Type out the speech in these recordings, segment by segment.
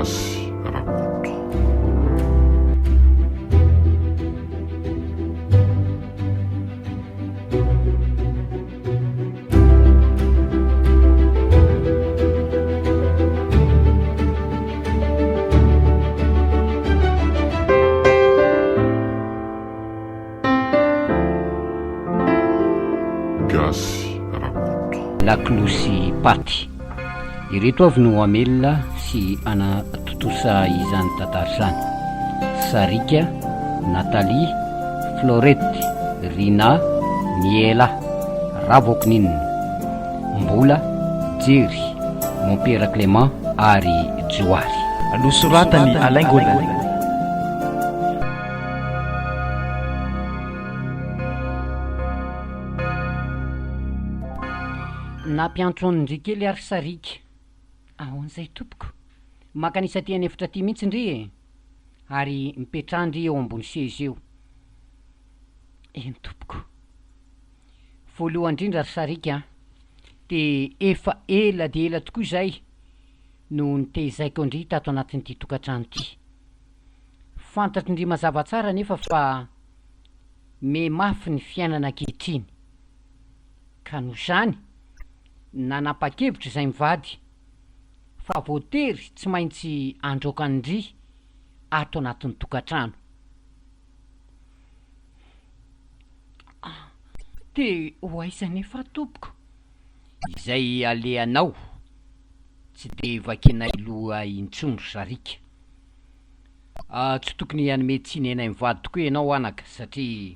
gasyrakoto. LAKOLOSIM-PATY. Ireto avy no amelona sy anatotosa izany tantara izany. Sarika, Natalia, Florette, Rina, Miela, Ravaokininina, Mbola, Jery, mon père Clément ary Joary. Nosoratany Alaingola. Nampiantrony ndry kely ary sarika. Ahoan'izay tompoko? Makanisa tiany efitra ty mihitsy ndry ary mipetrandry eo ambony seza eo. Eny tompoko. Voalohany indrindra ry sarika, de efa ela de ela tokoa zay no nitezaiko ndry tato anatin'ity tokantrano ty. Fantatry ndry mazava tsara nefa fa me mafy ny fiainana ankehitriny. Ka noho zany nanapa-kevitra izay mivady fa voatery tsy maintsy androakandry ato anatin'ny tokantrano. De hoaiza nefa tompoko? Izay aleanao tsy de vakinay loha intsony sarika. Tsy tokony hanome tsinenay mivady tokoa ianao anaka satria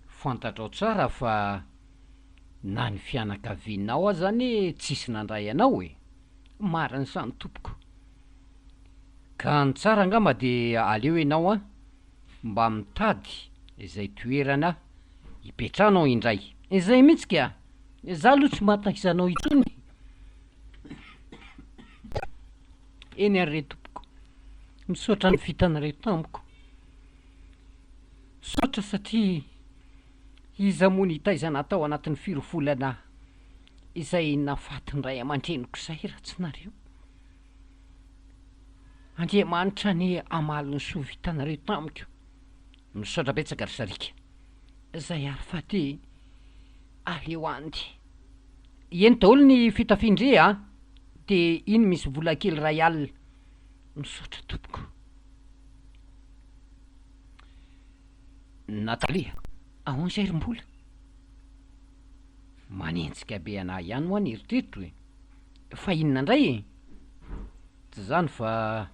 fantatrao tsara fa na ny fianakavianao aza zany tsisy nandray anao mariny sany tompoko. Ka ny tsara angamba de aleo ianao mba mitady izay toerana ipetranao indray. Izay mihitsy ka, za aloha tsy mataizanao itsony. Eny ary tompoko, misaotra ny vitanareo tamiko. Saotra satria iza moa ny hitaizana tao anatin'ny firofolana izay nafaty ndray aman-dreniko izay raha tsy nareo. Andriamanitra ny amaly ny soa vitanareo tamiko. Misaotra betsaka ry sarika. Izay ary fa ty aleo andy. Eny daholo ny fitafindre de iny misy vola kely ray alina. Misaotra tompoko. Natalia, ahoan'izay ry mbola? Manenjika be anahy ihany ho any eritreritro fa inona indray tsy zany fa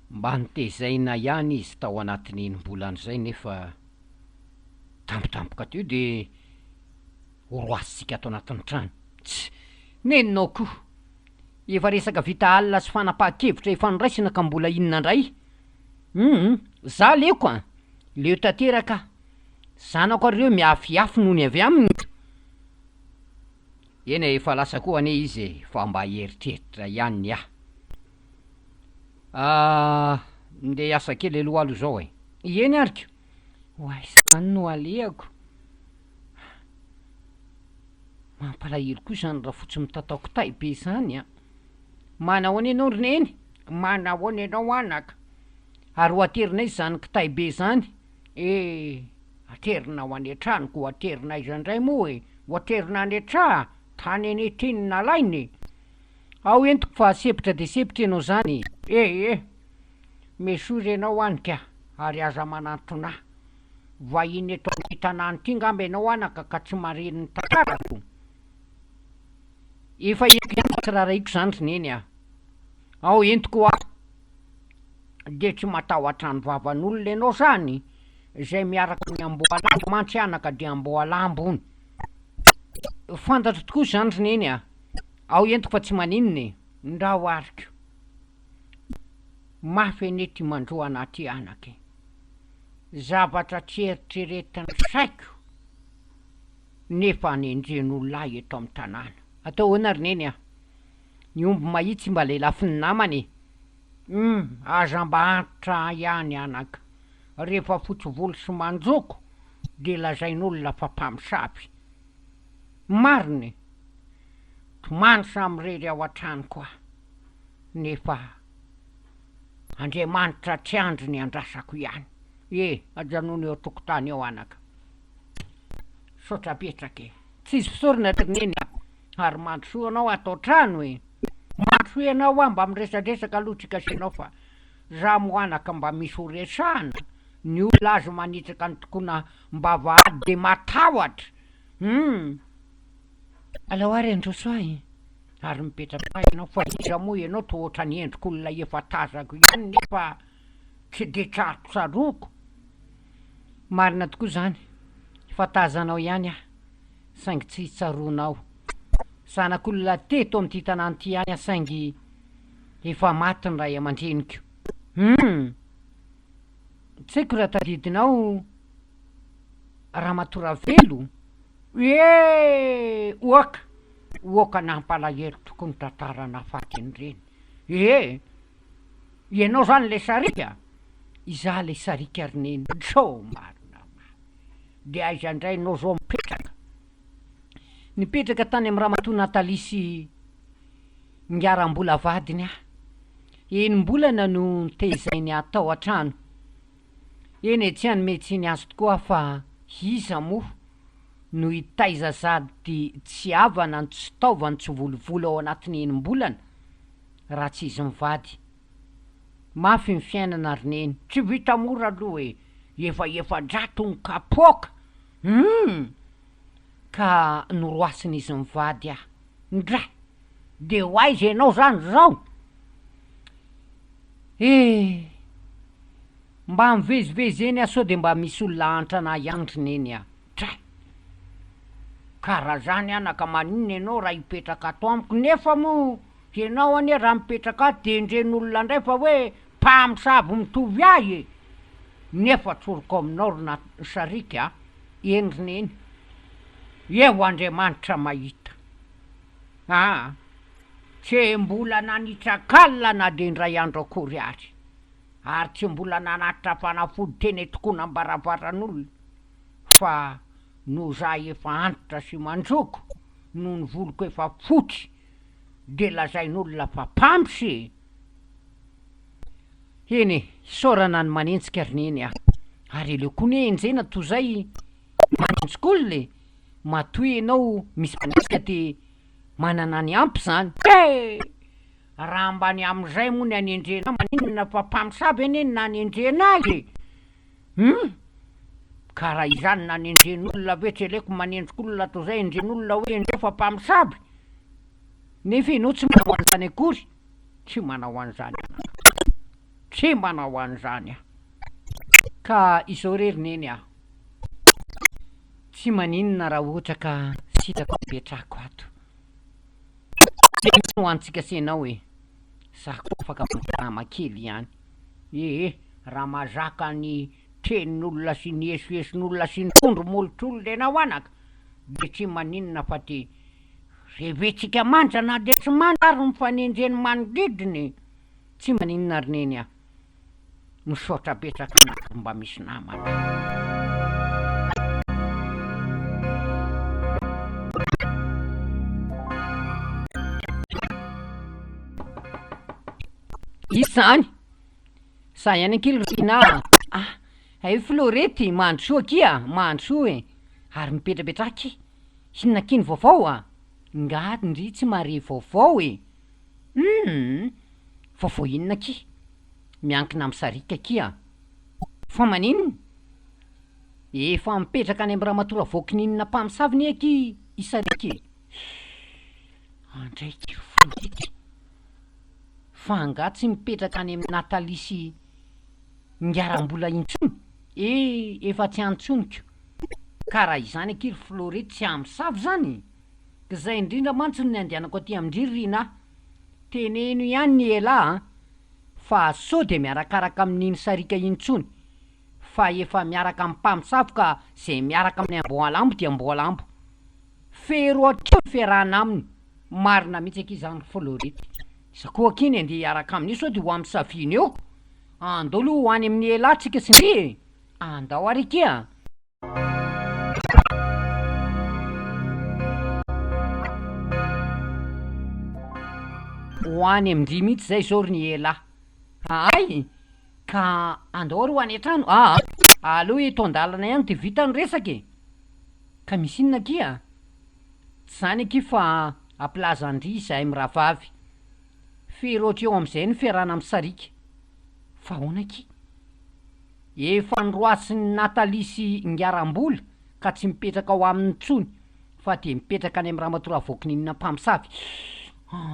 mba nitezaina ihany izy tao anatin'iny mbola an'izay nefa tampotampoka teo de roasitsika ato anatin'ny trano. Tsy neninao koa efa resaka vita alina sy fanapa-kevitra efa niraisina ka mbola inona indray? Za leko leo tanteraka zanako areo miafiafy noho ny avy aminy. Eny efa lasa koa ane izy fa mba eritreritra ihany nde hiasa kely aloha alo zao eny ariko. Hoay zany no aleako. Mampalahelo koa zany raha fotsy mitataoko tay be zany Manao any ianao roneny? Manao any ianao anaka? Ary ho aterinay zany kitay be zany? Aterinao any an-tranoko, ho aterinay zandray moa ho aterina any an-tra, tany eny etriny nalainy. Ao entiko fa sepitra de sepitra ianao zany. Mesory ianao any ka, ary aza manantona. Vahiny eto amin'ny tanàna ty ngamba ianao anaka ka tsy mareny ny tantarako. Efa entiko ihany tsiraraiko zany roneny Ao entiko de tsy matahotra ny vavan'olona ianao zany, zay miaraka ny amboalambo mantsy anaka de amboalambo ony. Fantatra tokoa zany roneny Ao entiko fa tsy maninona ndao ariko. Mafy enety mandroa anaty anaka. Zavatra tsy eritreretiny saiko nefa nenjen'olona eto amin'ny tanàna. Atao hoana roneny ny omby mahitsy mba lelafin'ny namany. Aza mba antitra ihany anaka. Rehefa fotsy volo sy manjoko de lazain'olona fa mpamosavy. Mariny tomany samy rery ao an-trano koa. nefa Andriamanitra tsy andro ny andrasako ihany. Ajanony eo tokotany eo anaka. Sotra petrake. Tsisy fisorina trineny ary mandrosoa anao atao trano e. Mandrosoa ianao mba miresadresaka alotrika asinao fa za moanaka mba misy horesahana. Ny olona azo manitraka ny tokona mba vahady de matahotra. Alao ary androso ahy. Ary mipetraka ianao fa iza moa ianao to oatra ny endriko olona efa tazako ihany nefa tsy de tsaroko saroko. Marina tokoa zany. Fa tazanao ihany aho. Saingy tsy tsaronao. Sanak'olona teto amin'ity tanàna ty ihany saingy efa maty ny ray aman-dreniko. Tsy haiko raha tadidinao Ramatoa Velo. Oaka nampalahelo tokoa ny tantara nafaky reny. Ianao zany le sarika. Iza le sarika rineny. Marina. De aiza indray nao zao nipetraka tany amin'ny Ramatoa Natalisy ngiaram-bola vadiny aho. Enim-bolana no tezainy atao atrano. Eny tsy hanome tsy ny azo tokoa fa iza moa no hitaiza sady tsy havana tsy taovany tsy volovolo ao anatin'ny enim-bolana raha tsy izy mivady. Mafy ny fiainana rineny. Tsy vita mora aloha efa-drato ny kapoaka. Ka noroasiny izy mivady aho. Indray. De ho aiza ianao zany zao? Mba mivezivezy eny aso de mba misy olona antrana ihany rineny aho. Karaha zany anaka maninona ianao raha hipetraka ato amiko nefa moa ianao anie raha mipetraka ato de indren'olona ndray fa hoe mpamosavy mitovy ahy nefa tsoroko aminao rona sarika eny rineny. Eo Andriamanitra mahita. Tsy mbola nanitrakalina na de indray andro akory ary tsy mbola nanatitra fanafody teny tokoa nambaravaran'olona fa no za efa antitra sy mandroko no ny voloko efa fotsy de lazain'olona fa mpamosy. Saorana ny manentsika rineny aho. Ary le koa ne enjena toy zay manentsika olona matoy ianao misy manentsika de manana ny ampy zany. Raha ambany am'izay moa ny anendrena maninona fa mpamosavy anie nanendrena azy. Karaha izany nanendren'olona ve tsy eleko manenjika olona toy zay endren'olona hoe endreo fa mpamosavy. Nefa ianao tsy manao an'izany akory. Tsy manao an'izany aho. Ka izao rineny aho. Tsy maninona raha ohatra ka sitako mipetrako ato. No antsika senao za koa afaka midrama kely ihany. Raha mazaka ny tenin'olona sy ny esoeson'olona sy ny tondro molotr'olona ianao anaka de tsy maninona fa ty revetsika manja na de tsy manja ary mifanenjeny manodidiny. Tsy maninona rineny aho. Misaotra betraka anaka mba misy namana. Izany. Sa ihany ankily rina. Florety mandrosoa kia. Mandrosoa ary mipetrapetraky. Hinona kiny vaovao Ngandry tsy mare vaovao Vaovao inona ki? Miankina amin'ny sarika kia. Fa maninona? Efa mipetraka any amin'ny Ramatoa Ravaokininina mpamosavy aky isarika. Andraiky Florety. Fa anga tsy mipetraka any amin'ny Natalisy ngiaram-bola intsony. Efa tsy antsoniko. Karaha izany aky Florety tsy amosavy zany. Ka zay indrindra mantsy ny andehanako aty amindririna. Teneno ihany ny ela fa sao de miarakaraka amin'iny sarika intsony. Fa efa miaraka amin'ny mpamosavy ka zay miaraka amin'ny amboalambo de amboalambo. Fero ateo ferana aminy. Marina mitsy aky izany Florety. Sakoa kiny andeha hiaraka amin'io sao de ho amin'ny saviny eo. Andao aloha ho any amin'ny ela tsika sindry. Andao ary kia. Ho hoany amindry mihitsy zay saory ny ela. Ay, ka andao ro any an-trano? Aloha eto an-dalana ihany de vita ny resaka ka misy inona kia? Tsy zany aky fa ampilazandry izahay miravavy. Fery ohatry eo am'izay ny fiarahana amin'ny sarika. Fa ahoana aky? Efa nroasy ny natalisy ngiaram-bola ka tsy mipetraka ao amin'ny tsony fa de mipetraka any amin'ny ramatoa Ravaokininina mpamosavy.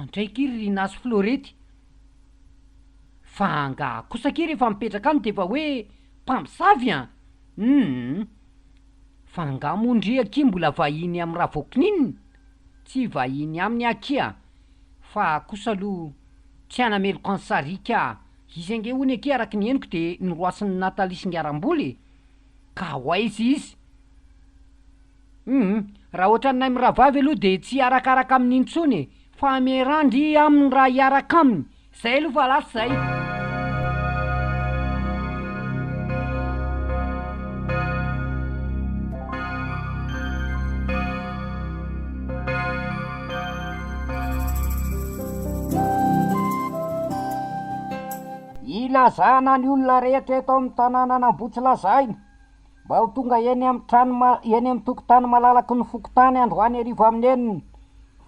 Ndraiky ry Nasy Florety. Fa nga kosa aky rehefa mipetraka any de fa hoe mpamosavy fa nga mondry aky mbola vahiny amin'ny Ravaokininina, tsy vahiny aminy akia. Fa kosa aloha tsy anameloko any sarika. Izy ange hony aky araky ny henoko de noroasiny natalisy ngiaram-bola ka hoaizy izy. Raha ohatra anay miravavy aloha de tsy arakaraka amin'iny tsony fa merandry amin'ny raha iaraka aminy. Zay aloha fa lasa zay. Ilazana ny olona rehetra eto amin'ny tanàna Nambotsy lazaina mba ho tonga eny amin'ny tokotany malalaky ny fokotany androany arivo amin'ny enina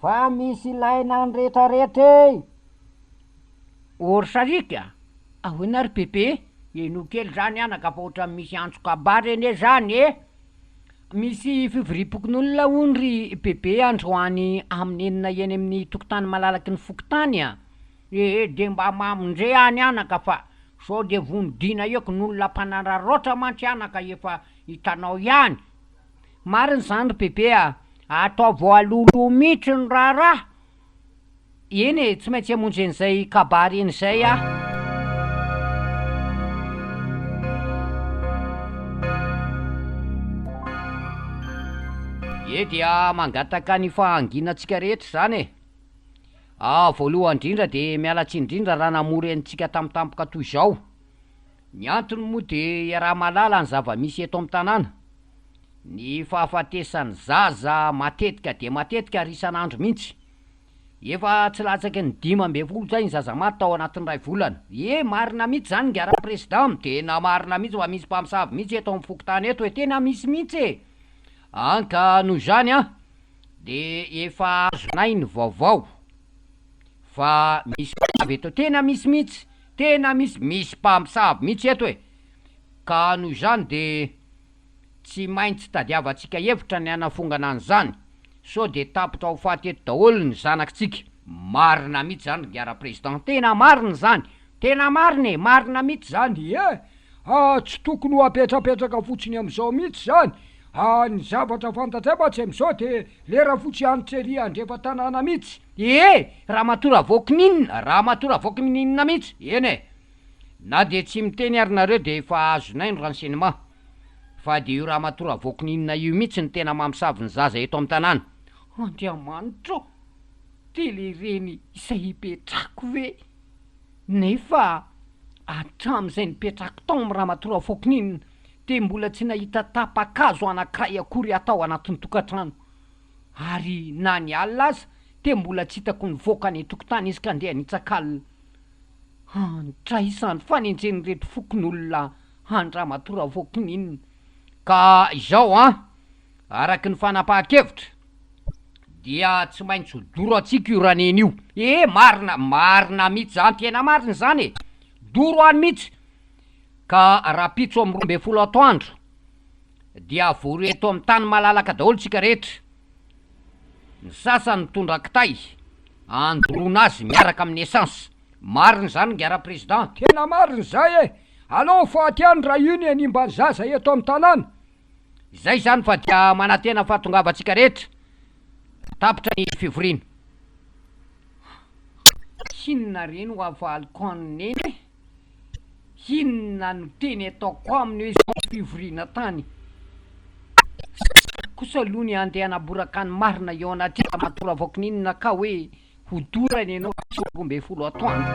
fa misy ilaina ny rehetrarehetra. Ory sarika? Ahoana ry bebe? Eno kely zany anaka fa ohatra misy antso-kabary ene zany misy fivoripokon'olona hono ry bebe androany amin'ny enina eny amin'ny tokotany malalaky ny fokotany de mba mamindre any anaka fa sao de vonodina eko n'olona mpanandrarotra mantsy anaka efa hitanao ihany. Mariny zany ry bebe atao voalolo mihitsy ny raharaha. Eny tsy maintsy hamonjy an'izay kabary eny zay dia mangataka ny fahanginantsika rehetra zany voalohany indrindra de mialatsy indrindra raha namory antsika tampotampoka toy izao. Ny antony moa de raha malala ny zava-misy eto amin'ny tanàna. Ny fahafatesan'ny zaza matetika de matetika isan'andro mihitsy. Efa tsy latsaky ny 15 zay ny zaza maty tao anatin'ny 2 volana. Marina mihitsy zany ngara president de na marina mihitsy fa misy mpamosavy mihitsy eto amin'ny fokotany eto tena misy mihitsy anka noho zany de efa azonay ny vaovao fa misy mpamosavy eto tena misy mihitsy, tena misy mpamosavy mihitsy eto ka noho zany de tsy maintsy tadiavantsika hevitra ny anafongana an'izany sao de tapitra ho faty eto daholo ny zanakitsika. Marina mihitsy zany ngara president, tena marina zany, tena marina mihitsy zany tsy tokony ho apetrapetraka fotsiny am'izao mihitsy zany. Ny zavatra fantatrebatsy am'izao de lera fotsy antsery andrefa tanàna mihitsy. Ramatoa Ravaokininina mihitsy. Na de tsy miteny arinareo de efa azonay ny renseignement fa de io ramatoa Ravaokininina io mihitsy ny tena mamosavy ny zaza eto amin'ny tanàna. Andriamanitra, telereny izay hipetrako ve? Nefa hatram'izay nipetrako tao amin'ny ramatoa Ravaokininina de mbola tsy nahita tapa-kazo anankiray akory atao anatin'ny tokantrano. Ary na ny alina aza de mbola tsy hitako nivoaka ny tokotany izy ka andeha nitsakalina. Andraisan'ny fanenjeny reto fokon'olona andramatoa Ravaokininina. Ka izao araky ny fanapahan-kevitra dia tsy maintsy ho doro atsika io raneny io. Marina mihitsy zany, tena marina zany doro any mihitsy. Ka rapitso amin'ny 12 atoandro dia vory eto amin'ny tany malalaka daholo tsika rehetra. Ny sasany mitondra kitay andorona azy miaraka amin'ny essence. Marina zany ngara president, tena marina zay alao faty any raha iny animba ny zaza eto amin'ny tanàna. Zay zany fa dia manantena fahatongavantsika rehetra tapitra ny fivoriana. Inona reny ho avaliko aniny inona no teny ataoko aminy hoe izao fivoriana tany. Kosa aloha ny andeha anaboraka ny marina eo anaty ramatoa Ravaokininina ka hoe hodorany ianao 12 atoandro.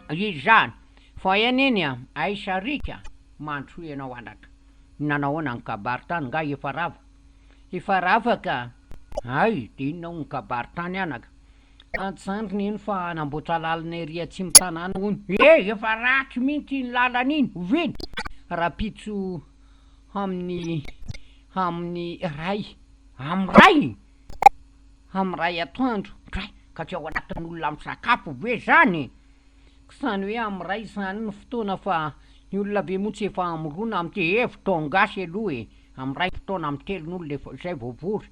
Izy zany fa eneny aisarika mandro ianao anaka Nanahoana ny kabaritany nga efa rava ka ay dinao ny kabaritany anaka antsandriny iny fa namboatra lalana ery atsimo tanàna hony efa ratsy mihitsy ny lalana iny oveny rapitso amin'ny ray ray atoandro dray ka tsy ao anatin'olona misakafo ve zany zany hoe amiray zany ny fotoana fa ny olona be motsy efa amirona amty hevitra gasy aloha amiray fotoana amy telon'olona zay voavory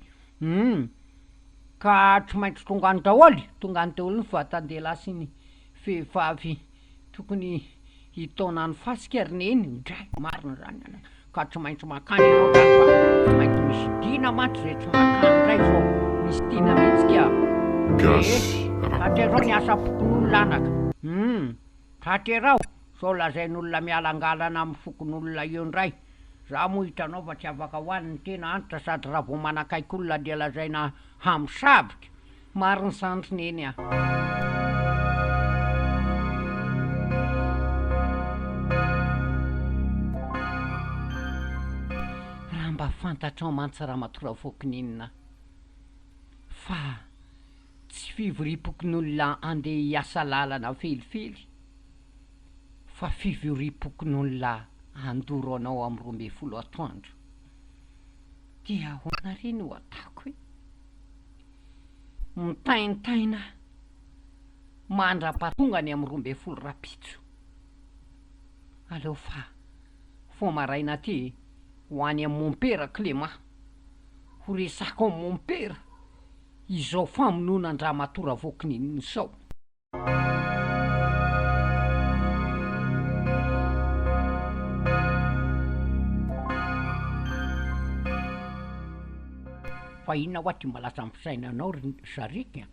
ka tsy maintsy tonga ny daholy ny vatandehilahy sy ny vehivavy tokony hitaonany fasika rineny dray marina zany ka tsy maintsy makany anao zany fa tsy maintsy misy dina mantsy zay tsy makany dray zao misy dina mihitsika taterao ny asa fokon'olona anaka taterao sao lazain'olona mialangalana amin'ny fokon'olona eo ndray za moa hitanao fa tsy afaka hoaniny tena antitra sady raha vao manakaikolona dia lazaina hamsabika mariny sandrineny raha mba fantatrao mantsy Ravaokininina fa tsy fivoripokon'olona andeha hiasa lalana felifely fa fivoripokon'olona andoro anao amy 12 atoandro dia ahoana reny ho atako mitaintaina mandra-patongany amy 12 rapitso aleo fa maraina ty ho any amy mompera Clément ho resako amy mompera izao famononan-dramatoa Ravaokininina sao fa inona ohatry malaza ampisainanao zarika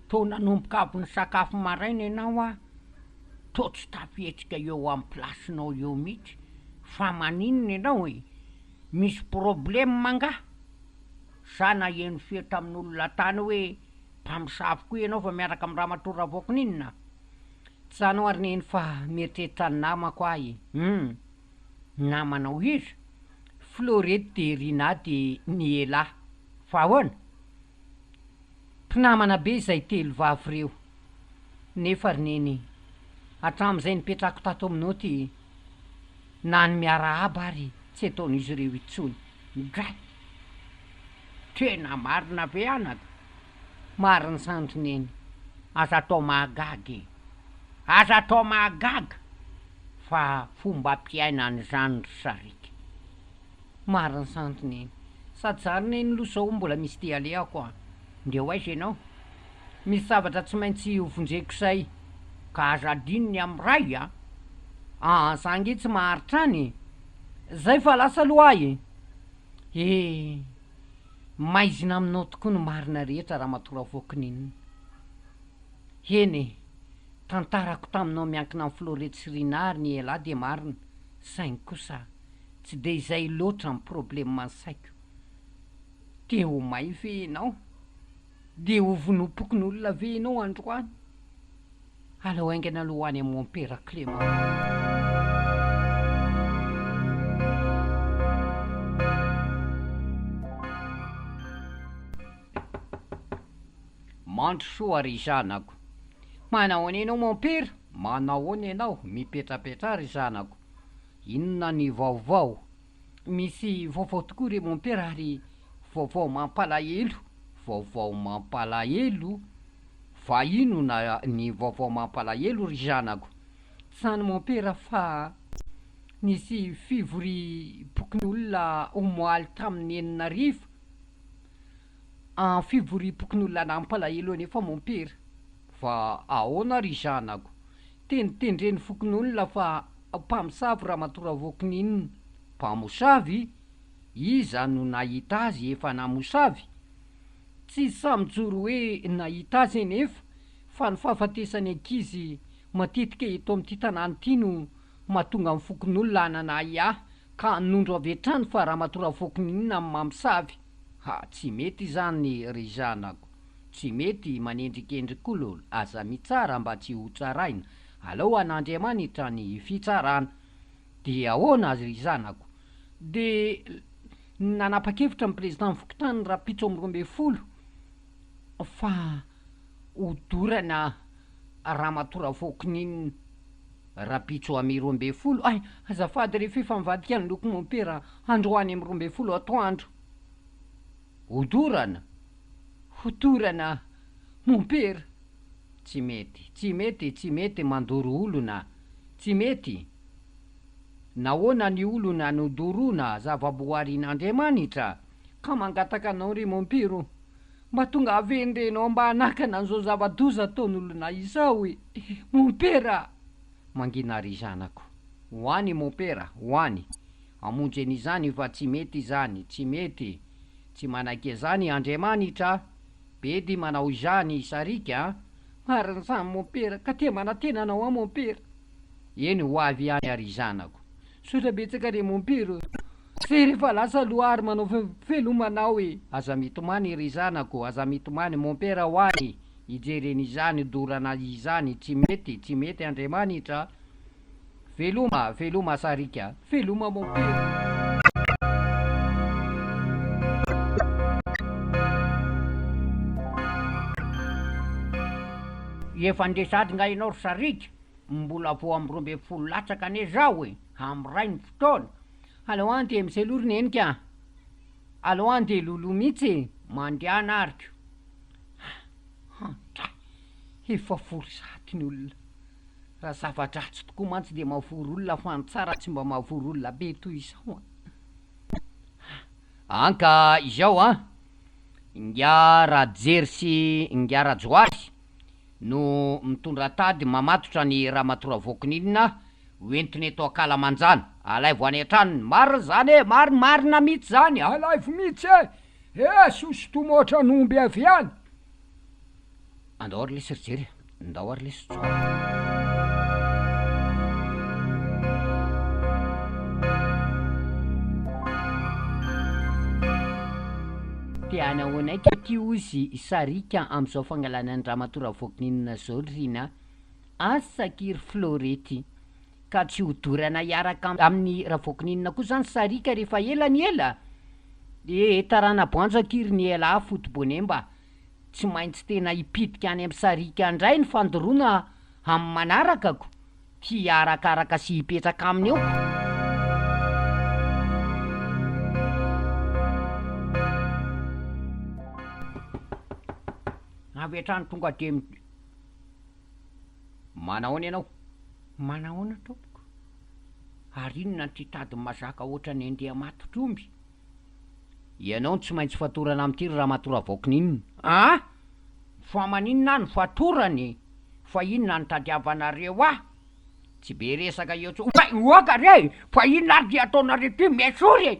to nanomboka avy ny sakafo maraina ianao to tsy tafihetsika eo amy plasinao eo mihitsy fa maninona ianao misy problème manga sa na eno feo tamin'olona tany hoe mpamosavy koa ianao fa miaraka amy Ramatoa Ravaokininina tsanao arineny fa mieritreritry ny namako namanao izy Florety de Rina de Niela fa ahoana mpinamana be zay telo vavy reo nefa rineny hatram'izay nipetrako tato aminao ty na ny miara aba ary tsy ataon'izy ireo itsony dray tena marina be anaka mariny sandrineny aza atao mahagaga fa fomba ampiainany zany ry sarika mariny sandrineny sady zarineny lo sao mbola misy te aleako ndeo aiza ianao misy zavatra tsy maintsy hovonjeko zay ka azadininy amy ray zangy tsy maharitrany zay fa lasa loahy maizina aminao tokoa ny marina rehetra Ramatoa Ravaokininina eny tantarako taminao miankina amin'ny Florety sy Rina ary ny ela de marina saingy kosa tsy de izay loatra ny problème ansaiko te ho may ve ianao de ho vonompokon'olona ve ianao androany alao aingana aloha hoany amy mompera Clément mandro soa ry zanako manahoana ianao mompera manahoana ianao mipetrapetra ry zanako inona ny vaovao misy vaovao tokoa re mompera ary vaovao mampalahelo fa ino na ny vaovao mampalahelo ry zanako sany mompera fa nisy fivoripokon'olona omoaly tamin'ny 9 fivoripokon'olona nampalahelo anefa mompera fa ahoana ry zanako tenitendreny fokon'olona fa mpamosavy Ramatoa Ravaokininina mpamosavy iza no nahita azy efa namosavy tsy samijoro hoe nahita azy enefa fa ny fahafatesany ankizy matetika eto am'ty tanàny ty no mahatonga amin'ny fokon'olona ananahy ka nondro avy hatrany fa Ramatoa Ravaokininina amin'ny mamosavy tsy mety zany ry zanako tsy mety manendrikendrik'olo aza mitsara mba tsy ho tsaraina alao an'Andriamanitra ny fitsarana de ahoana ry zanako de nanapa-kevitra ny président Fokontany Rapitso amby 12 fa hodorana Ramatoa Ravaokininina Rapitso amy 12. Ay, azafady rehefa efa mivadika ny loko mon père androany amy 12 atoandro. Hodorana mon père. Tsy mety mandoro olona. Tsy mety. Nahoana ny olona nodorona zavaboarin'Andriamanitra ka mangataka anao re mon père. Mba tonga avenrenao mba hanakana an'izao zava-doza ataon'olona izao e. Mon père. Mangina ry zanako. Hoany mon père, hoany. Amonjy an'izany fa tsy mety izany, tsy mety. Tsy manaky izany Andriamanitra. Bedy manao izany sarika. Marina zany mon père, ka te manantena anao mon père. Eny ho avy any ary zanako. Sotra betsaka re mon père. Fe rehefa lasa loary manao felomanao e. Aza mitomany ry zanako, aza mitomany mon père hoany. Ijeren'izany dorana izany, tsy mety Andriamanitra. Veloma sarika, veloma mon père. Efa ndesady nga ianao ry sarika, mbola vo amy 12 latsaka ane zao e, amy ray ny fotoana. Alao any te miselorina eny ka. Alao any te lolo mihitsy, mandiana ariko. Efa forsady ny olona. Raha zava-dratsy tokoa mantsy de mahavory olona fa ny tsara tsy mba mahavory olona be toy izao. Anka izao Ngara jersy Ngara joary no mitondra tady mamatotra ny Ramatoa Ravaokininina hoentiny eto Akalamanjana. Alay vo any an-tranony. Marina zany e, marina mihitsy zany. Alay vo mihitsy e. Sosotomo ohatra nomby avy any. Andao ary lesy rijery. Andao ary lesy joary. Tiana hoanaika ty ozy sarika am'izao fangalana ny Ramatoa Ravaokininina zao rina asakiry Florety ka tsy hodorana iaraka amin'ny Ravaokininina koa zany sarika rehefa ela ny ela de tarana boanjakiry ny ela fotobonemba tsy maintsy tena hipitika any amin'ny sarika ndray ny fandoroana amin'ny manarakako ty arakaraka sy hipetraka aminy eo. Avy hatrany tonga de manahoana ianao? Manahoana tompoko? Ary inona ty tady mazaka ohatrany andeha matotromby? Ianao tsy maintsy fatorana am'ty Ramatoa Ravaokininina. Fa maninona ny fatorany? Fa inona ny tadiavanareo Tsy be resaka eo oaka re! Fa inona ary dia ataonareo ty mesory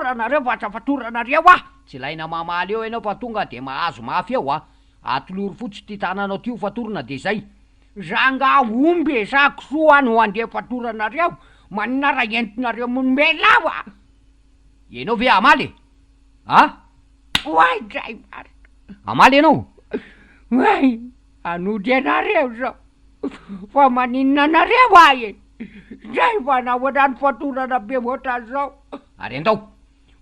anareo fa fatorana-nareo Tsy laina mamaly eo ianao fa tonga de mahazo mafy eo atolory fotsy ty tananao ty ho fatorana de zay. Zanga omby sa kisoa no andeha fatoranareo. Manina raha entinareo monomela Ianao ve amaly? Oay dray marika. Amaly ianao? Oay, anody anareo zao. Fa maninona anareo e? Zay fa nahoana ny fatorana be ohatra zao. Ary andao?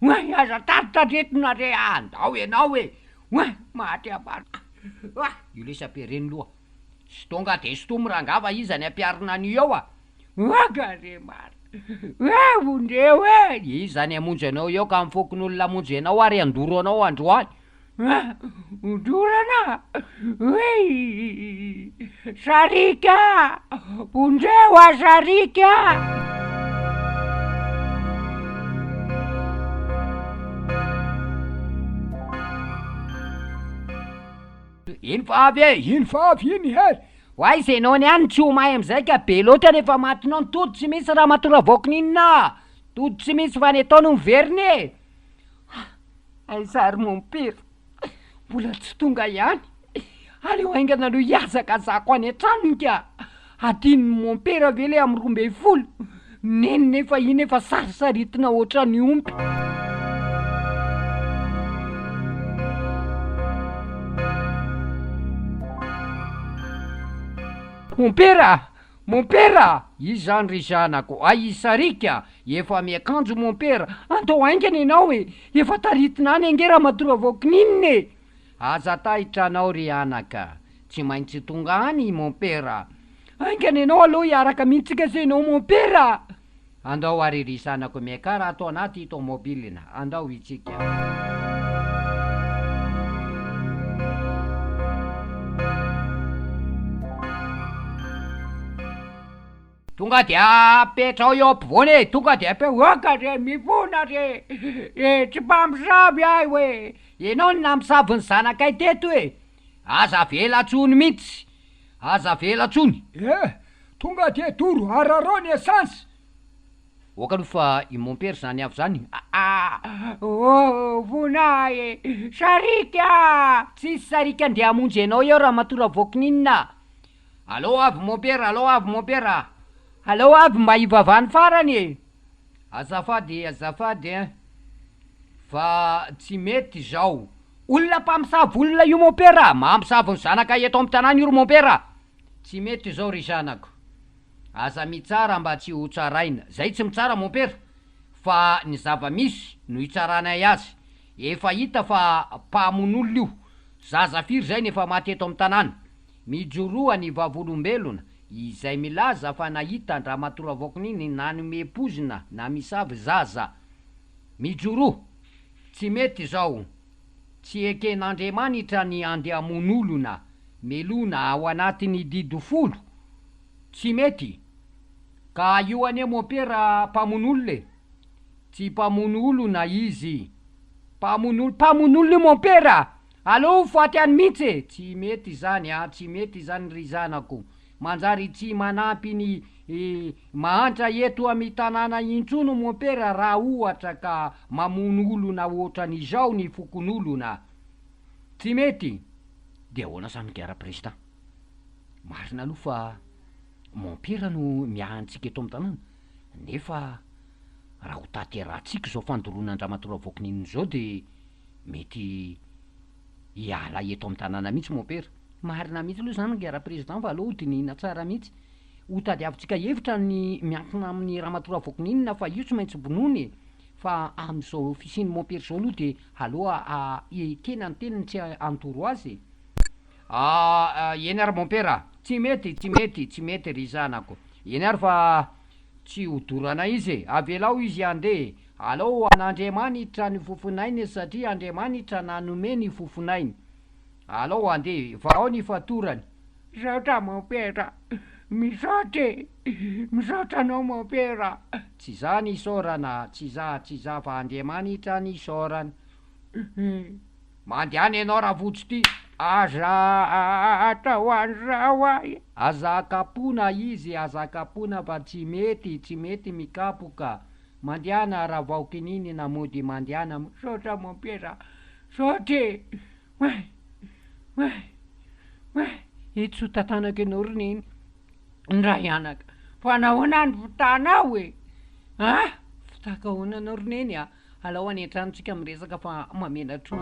Oay, aza tadretinare andao ianao e. Oay, maty amarika. Io le sapereny loha. Sy tonga de sy tomo rangava izany ampiarina an'io Oaka re marika. Ondreo izany amonjy anao eo ka mifokon'olona amonjy anao ary andoro anao androany. Ondorana? Sarika! Ondreo sarika! Iny fa avy iny Hoay zay nao niany tsy ho mahay am'izay ka be loatra rehefa matinao ny todo tsy misy Ramatoa Ravaokininina. Todo tsy misy fa ny ataony miveriny Ay sary mon père. Mbola tsy tonga ihany. Aleo aingana aloha hiazaka zako any an-tranony ka. Adiny mon père ve le amy 12. Neny nefa iny efa sarisaritina oatra ny ompy. Mon père, mon père, izy zany ry zanako, isarika, efa miakanjo mon père, andao aingany anao efa taritinany ange Ravaokininina e. Aza tahitranao ry anaka, tsy maintsy tonga any mon père. Aingany anao aloha hiaraka mihitsika se anao mon père. Andao ary ry zanako miakara ato anaty tomobilina, andao itsika. Tonga de apetrao eo ampovoany tonga de oaka re mivona re tsy mba misavy ahy hoe ianao na misavy ny zanakay teto aza velatsony mihitsy, aza velatsony. Tonga de doro ararao ny essence. Oka aloha fa i mon père zany avy zany. Vonahy sarika, tsisy sarika andeha hamonjy anao eo Ravaokininina. Allô avy mon père, allô avy mon père. Allô avy mba ivavany farany azafady fa tsy mety zao. Olona mpamosavy olona io mon père, mamosavy ny zanaka eto amin'ny tanàna io mon père. Tsy mety zao ry zanako. Aza mitsara mba tsy ho tsaraina. Zay tsy mitsara mon père, fa ny zava-misy no hitsaranay azy. Efa hita fa mpamon'olona io, zaza firy zay nefa maty eto amin'ny tanàna. Mijoroa ny vavolombelona, izay milaza fa nahita Ravaokininina nanome pozina na misavy zaza. Mijoroa, tsy mety zao. Tsy eken'Andriamanitra ny andeha hamon'olona melona ao anatiny didofolo. Tsy mety. Ka io ane mon père mpamon'olona tsy mpamon'olona izy. Mpamon'olona mon père. Allô faty any mihitsy tsy mety zany tsy mety zany ry zanako. Manjary tsy manampy ny mahantra eto amin'ny tanàna intsono mon père raha ohatra ka mamon'olona ohatran'izao ny fokon'olona. Tsy mety. De ahoana zany gara-president? Marina aloha fa mon père no miahantsika eto amin'ny tanàna, nefa raha ho taterahantsika zao fandoroana Ravaokininina zao de mety hiala eto amin'ny tanàna mihitsy mon père. Marina mihitsy aloha zany gara-president fa aloha ho dinihina tsara mihitsy. Ho tadiavintsika hevitra ny miankina amin'ny Ravaokininina fa io tsy maintsy bonony fa amin'izao fisiny mon père zao aloha de aloha ekena ny teniny tsy antoro azy. Eny ary mon père, tsy mety ry zanako. Eny ary fa tsy hodorana izy avelao izy andeha. Alao an'Andriamanitra ny fofonainy satria Andriamanitra nanome ny fofonainy. Alao andeha, varao ny fatorany. Misaotra mon père, misaotra anao mon père. Tsy za ny isaorana, tsy za fa Andriamanitra ny isaorana. Mandehany ianao raha votsy ty. Aza atao an'izao ahy. Aza kapona izy, aza kapona fa tsy mety mikapoka. Mandehana Ravaokininina mody mandehana. Misaotra mon père, saoty. Itso tatanako ianao roneny. Indray anaka, fa nahoana ny vitanao Fitaka ahoana anao roneny alao any an-tranontsika miresaka fa mamenatro.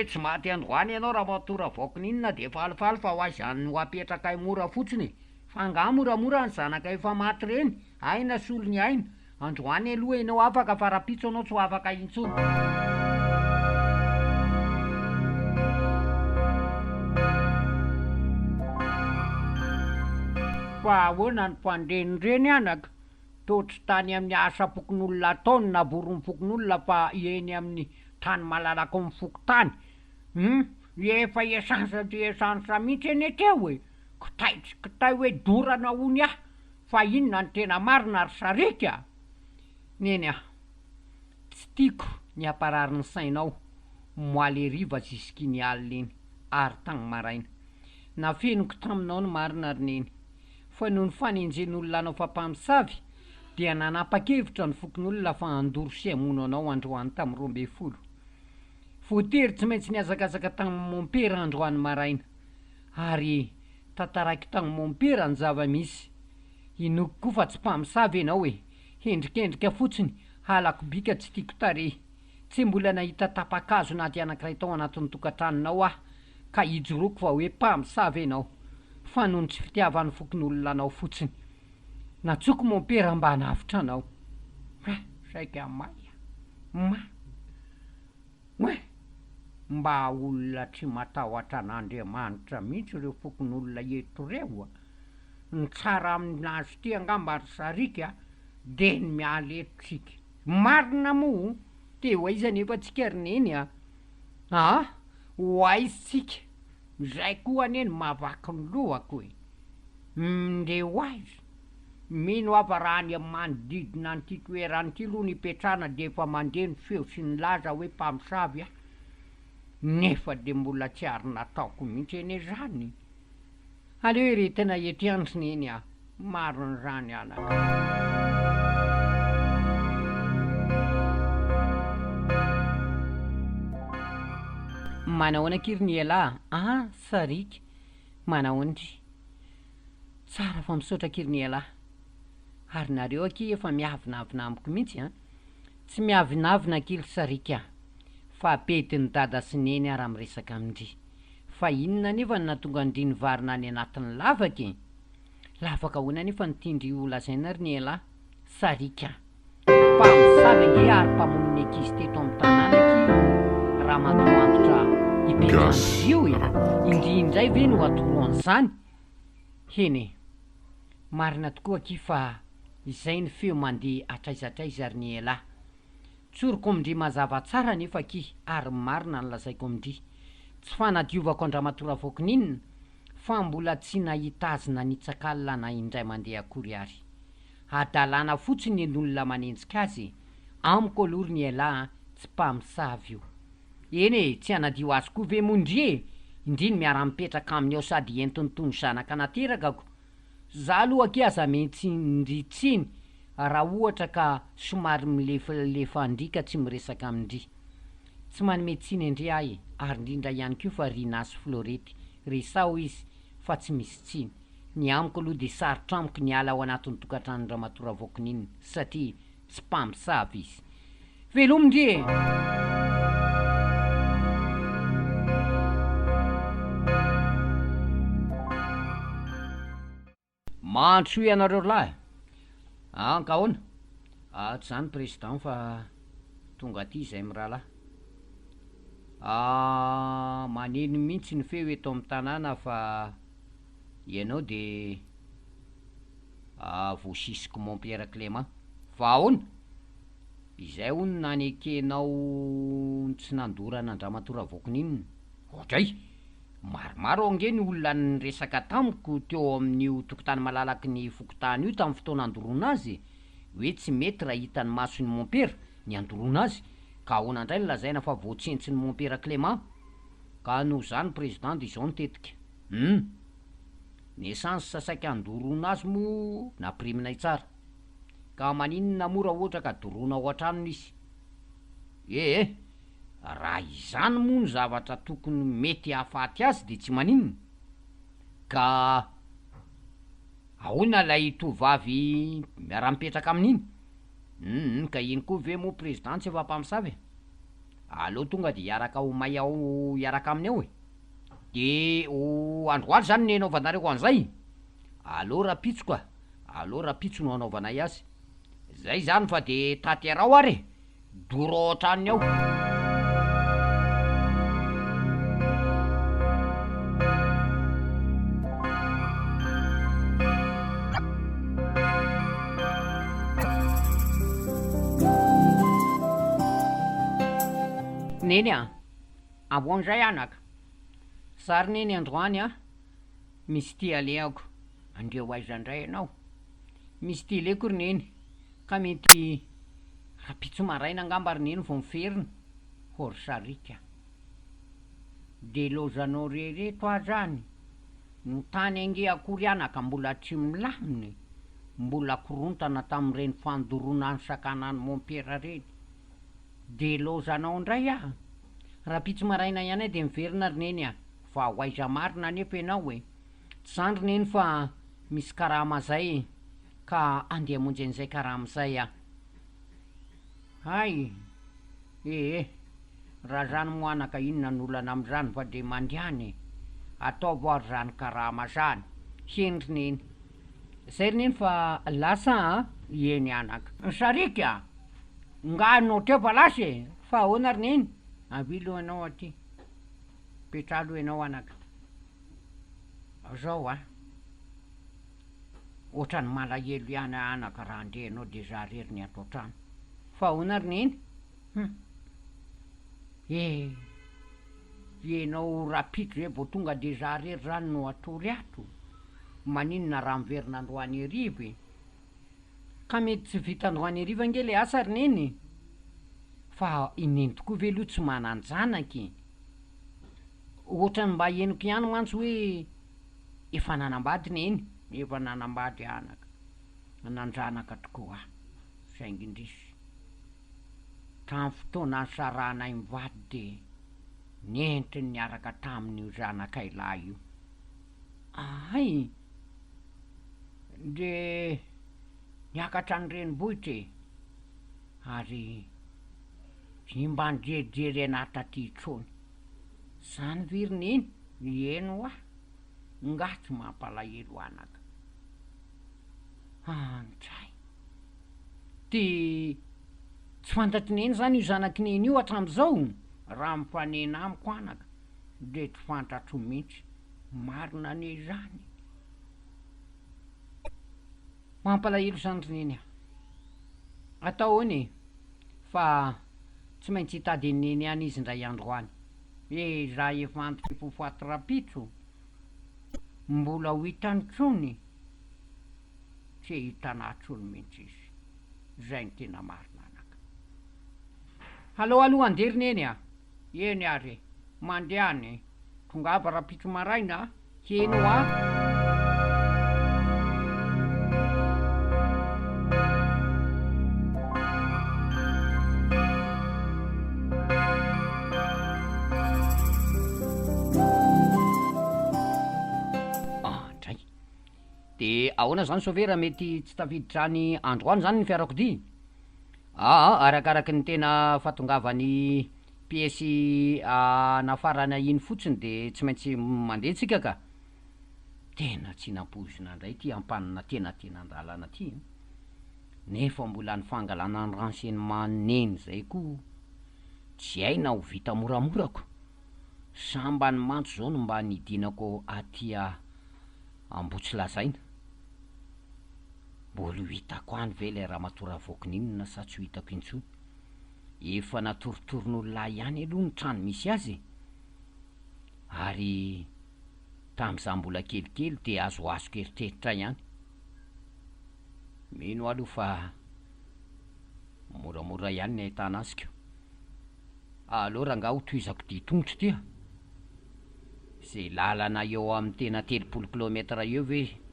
Tsy maty androany ianao raha Ravaokininina de falifaly fa ho aizany ho apetrakay mora fotsiny. Fa nga moramora ny zanakay efa maty reny. Aina solony aina. Androany aloha ianao afaka fa rapitso anao tsy ho afaka intsony. Fa ahoana ny mpandenireny anaka? Totry tany amin'ny asapokon'olona ataony na boron'ny fokon'olona fa eny amin'ny tany malalaka mifoko tany. Efa esansa mihitsy eny eteo kitay hoe dorana hony aho. Fa inona ny tena marina ry sarika? Neny tsy tiako ny aparary ny sainao moaly riva zisky ny alina iny ary tagny maraina. Nafenoko taminao ny marina ry neny. Fa noho ny fanenjen'olona anao fa mpamosavy dia nanapa-kevitra ny fokon'olona fa andoro sy hamono anao androany tamin'ny 12. Voatery tsy maintsy niazakazaka tamin'ny mon père androany maraina. Ary tantaraiky tamin'ny mon père ny zava-misy. Inoko koa fa tsy mpamosavy ianao endrikendrika fotsiny halako bika tsy tiako tarehy. tsy mbola nahita tapakazo naty anankiray tao anatin'ny tokantranonao ah ka hijoroako fa hoe mpamosavy anao fa noho ny tsy fitiavan'ny fokon'olona anao fotsiny natsoko mon père mba hanavitra anao saika maya mba olona tsy matahotra an'Andriamanitra mihitsy ireo fokon'olona eto reo ny tsara aminazy ty angamba ry sarika de ny miala etsika marina mo te ho aiza nefa tsika rineny ho aizitsika zay koa aneny mavaky ny lohako nde ho aiza mino ava raha any amin'ny manodidina an'ity toerany ity loha nipetrana de efa mandeha ny feo sy ny laza hoe mpamosavy nefa de mbola tsy ary nataoko mihitsy ene zany aleo iretina ety andrineny marin'izany anaka manahoana kiry ela sarika manahoanry tsara fa misaotra kiry ela ary nareo aky efa miavinavina amiko mihitsy tsy miavinavina kiry sarika fa apetiny dada sy neny raha miresaka amindry fa inona nefa ny natonga andriny varina any anatin'ny lavaka hoana nefa nitindry olazaina ry ny ela sarika mpamosavy nge ary mpamoniny ankizy teto amin'ny tanànaky raha matoantotra ipetraio indrindray ve no atoro an'izany heny marina tokoa aky fa izay ny feo mandeha atraizatraiza ry ny ela tsoroko amindry mazava tsara nefa aky ary marina ny lazaiko amindry tsy fanadiovako Andramatoa Ravaokininina fa mbola tsy nahita azy nanitsakalina na indray mandeha akory ary adalana fotsiny n'olona manenjika azy amiko aloha ry ny ela tsy mpamosavy io eny tsy hanadio azy koa ve mondry indriny miara-mipetraka aminy ao sady entiny tony zanaka naterakako za aloha aky aza metsy ndritsiny raha ohatra ka somary milefa andrika tsy miresaka amindry tsy manome tsiny indray ahy ary indrindra ihany koa fa Rinazy Florety resao izy fa tsy misy tsiny ny amiko aloha de sarotra amiko ny ala ao anatin'ny tokantranon'ny Ramatoa Ravaokininina satria tsy mpamosavy izy velomindry mantso ianareo lahy ankahoana tsy zany président fa tonga aty zay mirahalahy maneno mihitsy ny feo eto amin'ny tanàna fa ianao de voasisiko mon père Clément fa ahoana izay hono nanekenao tsy nandorana Andramatoa Ravaokininina ohatray maromaro ange ny olona nyresaka tamiko teo amin'io tokotany malalaky ny fokotany io tamin'ny fotoana andorona azy hoe tsy mety raha hitany masony mon père ny andorona azy ka ahoana indray ny lazaina fa voatsentsiny mon père Clément ka noho zany président de izao nitetika ny essence sasaika andorona azy mo napriminay tsara ka maninona mora ohatra ka dorona ao an-tranony izy raha izany moa ny zavatra tokony mety hahafaty azy de tsy maninona ka ahoana lay tovavy miara-mipetraka amin'iny ka iny koa ve mo président tsy efa mpamosavy aleo tonga de hiaraka ho may ao hiaraka aminy ao de ho androaly zany ny anaovanareo an'izay aleo rapitso aleo rapitso no anaovanay azy zay zany fa de taterao ary doro ao an-tranony ao neny aboan'izay anaka sary neny androany misy ty aleako andreo aiza indray ianao misy ty leko ry neny ka mety rapitso maraina angamba ry neny vo miferina hory sarika de lozanao rereto azany ny tany ange akory anaka mbola tsy milaminy mbola korontana tamin'ireny fandoronany sakanany mon père reny de lozanao indray rapitso maraina ihany de miverina ry neny fa ho aiza marina nefa ianao tsy zany ry neny fa misy karama zay ka andeha monjy an'izay karama zay ay Raha zany moanaka inona n'olana am'zany fa de mandiany ataovy ary zany karama zany hindrininy zay rineny fa lasa eny anaka sarika ngano tefa lasy fa ahoana rineny avilo anao aty petralo ianao anaka zao ohatrany malahelo ihany anaka raha andrehanao de za reriny atao trano fa ahoana rineny ianao rapitro zay vao tonga de za rery zany no atory ato maninona raha miverina androany arivo ka mety tsy vita androany ariva nge le asa rineny fa ineny tokoa ve aloha tsy mananjanaky ohatrany mba henoko ihany mantsy hoe efa nanambady neny efa nanambady anaka nanjanaka tokoa saingy indrisy tamy fotoana saranay mivady de nentiny niaraka tamin'io zanakay lahy io ay de niakatra ny renivohitra ary mba nijerijery anaty aty trony zany virineny eno ngatsy mampalahelo anaka Indray de tsy fantatry neny zany io zanakineny io hatram'izao raha mifanena amiko anaka de tsy fantatro mihitsy marina ane zany mampalahelo zany rineny atao ony fa tsy maintsy hitady neny any izy ndray androany za efa antoky fofaty rapitro mbola ho hitany trony tsy hitanatrony mihitsy izy zay ny tena marina anaka alao aloha andeha rineny eny ary mandehany tongava rapitro maraina heno de ahoana zany sauvera mety tsy tafiditra ny androany zany ny fiarakodia arakaraky ny tena fatongavany piesy nafarana iny fotsiny de tsy maintsy mandeha tsika ka tena tsy nampozina ndray ty ampanina tena andalana ty nefa mbola ny fangalana ny renseignement neny zay ko tsy aina ho vita moramorako samba ny mantso zao no mba nidinako atya ambotsy lazaina mbola ho hitako any ve le ramatoa Ravaokininina sa tsy ho hitako intsony efa natorotoron'olona ihany aloha ny trano misy azy ary tam'za mbola kelikely de azoazoko eritreritra ihany mino aloha fa moramora ihany ny ahitana azy ko aleo raha ngaho toizako ditongotro tya zay lalana eo amin'ny tena 3 kilometra eo ve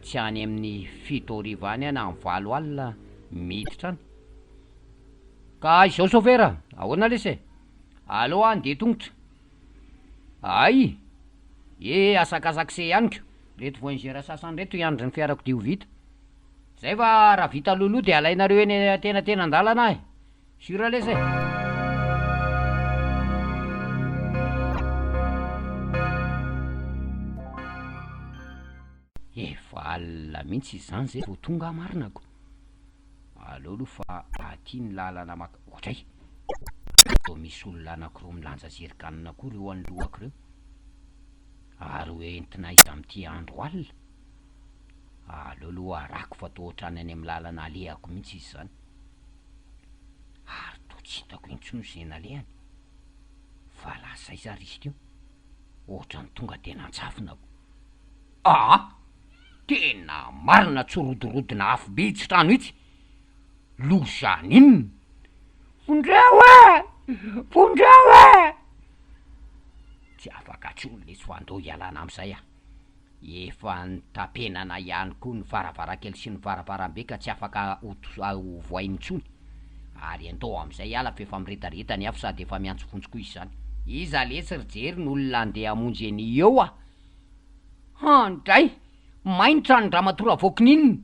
tsy any amin'ny 7 any na amin'ny 8 alina miditra any ka izao sauvera ahoana lesy aleo andeha tongotra ay asakasakse ihany ko reto voingera sasany reto iandry ny fiarakodia ho vita zay fa raha vita loloha de alainareo eny tena andalana sura lesy efa alina mihitsy izany zay vao tonga marinako aleo aloha fa aty ny lalana ohatray atao misy olona anakiroa milanja zerikanina koa reo anolohako reo ary hoentina izy am'ty andro alina aleo aloha arako fa to ohatrany any amin'ny lalana alehako mihitsy izy zany ary to tsy hitako intsony zay nalehany fa lasa iza ry izy teo ohatrany tonga tena antsafinako tena marina tsy rodirodina afo be itsy trano itsy lozany inona fondrao tsy afaka tsony le tsy hoandeo hialana am'izay efa nitapenana ihany koa ny varavarakely sy ny varavarambe ka tsy afaka hovoainy tsony ary andao am'izay hiala fa efa miretaretany afo sady efa miantso fontsy koa izy zany iza lesy rijery ny olona andeha amonjy any eo handray mainitra ny ramatoa Ravaokininina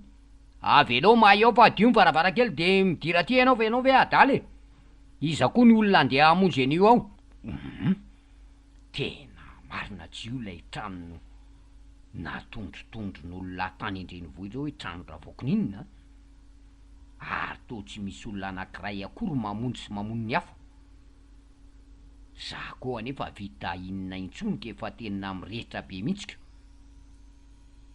avy anao mahay ao fa adio ny varavarakely de midira ty ianao ve adaly iza koa ny olona andeha hamonjy an'io ao. Tena marina tsy io lay trano natondrotondron'olona tany an-drenivohitra hoe trano Ravaokininina, ary to tsy misy olona anankiray akory mamonjy sy mamono ny hafa. Za koa anefa vita inona intsony ka efa tena mirehitra be mihitsika.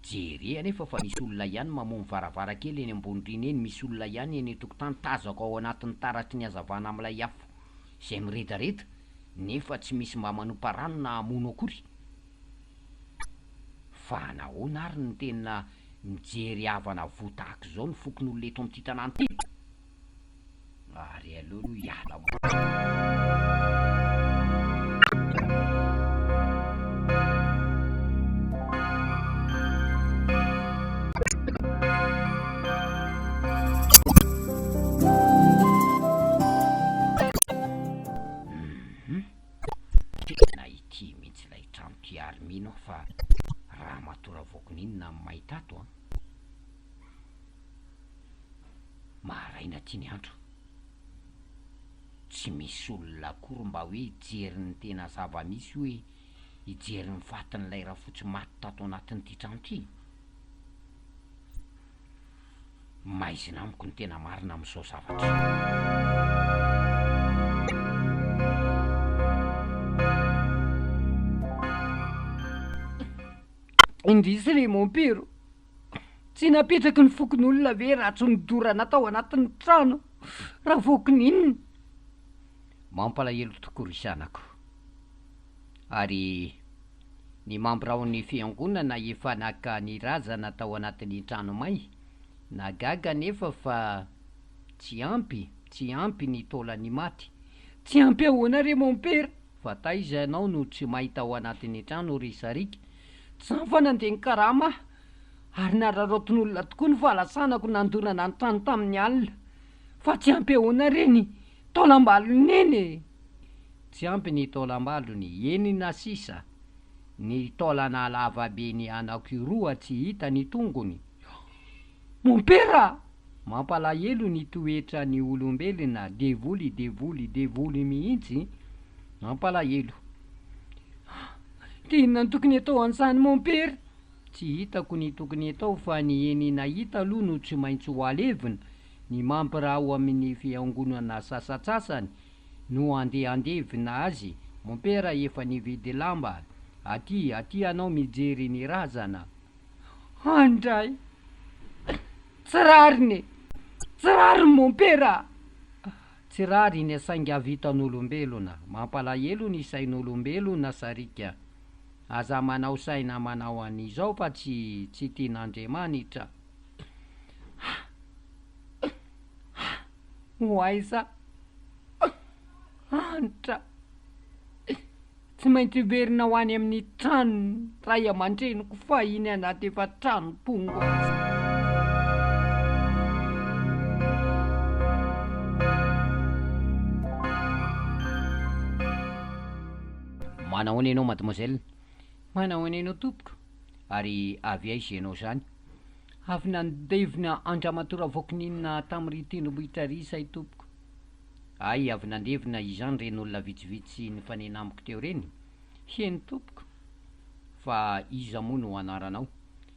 Jere anefa fa misy olona ihany mamono varavarakely eny ambony riny eny, misy olona ihany eny an-tokotany tazako ao anatin'ny taratry ny hazavana amin'ilay afo izay miredareta, nefa tsy misy mba manompa rano na hamono akory. Fa nahoana ary ny tena mijery havana vo tahaka izao ny fokon'olona eto amin'ity tanàna ty. Ary aloha no hiala tena ity mihitsy ilay trano ty armino fa raha matoa Ravaokininina amin'ny mahita ato a. Maraina ty ny andro, tsy misy olona akory mba hoe hijery ny tena zava-misy, hoe hijery ny fatin'ilay rafotsy maty tato anatin'ity trano ty. Maizina amiko ny tena marina amin'izao zavatra. Indrisy re mompero, tsy napetraky ny fokon'olona ve raha tsy nidorana tao anatin'ny trano Ravaokininina. Mampalahelo tokoa ry sanako. Ary ny mampiraa ny fiangonana efa naka ny razana tao anatin'ny trano may, nagaga nefa fa tsy ampy ny taolany maty. Tsy ampy ahoana re mompero? Fa taiza ianao no tsy mahita ao anatin'ny trano ry sarika. Tsy fa nandeha ny karama ary nararotin'olona tokoa ny fahalasanako nandonana ny trano tamin'ny alina. Fa tsy ampy ahoana reny taolam-balony eny. Tsy ampy ny taolam-balony, eny na sisa. Ny taolana lavabe ny anankiroa tsy hita ny tongony. Mompera, mampalahelo ny toetra ny olombelona, devoly mihitsy. Mampalahelo. Inona ny tokony atao an'izany mompera? Tsy hitako ny tokony atao, fa ny eny nahita aloha no tsy maintsy ho alevina. Ny mampirao amin'ny fiangonana sasatsasany no andehandevina azy. Mompera efa nividy lamba, aty anao mijery ny razana. Indray, tsy rariny mompera. Tsy rary ny sainga vitan'olombelona. Mampalahelo ny sain'olombelona sarika. Aza manao saina manao an'izao fa tsy tian'Andriamanitra. Hoaiza antra, tsy maintsy verina ho any amin'ny trano ray aman-dreniko fa iny anaty efa trano pongo. Manao ianao mademoiselle? Manao anao tompoko. Ary avy aiza ianao zany? Avy nandevina Andramatoa Ravaokininina tamin'ry tendrombohitra ry say tompoko. Ay, avy nandevina izany reny olona vitsivitsy nifanena amiko teo reny? Heny tompoko. Fa iza moa no anaranao?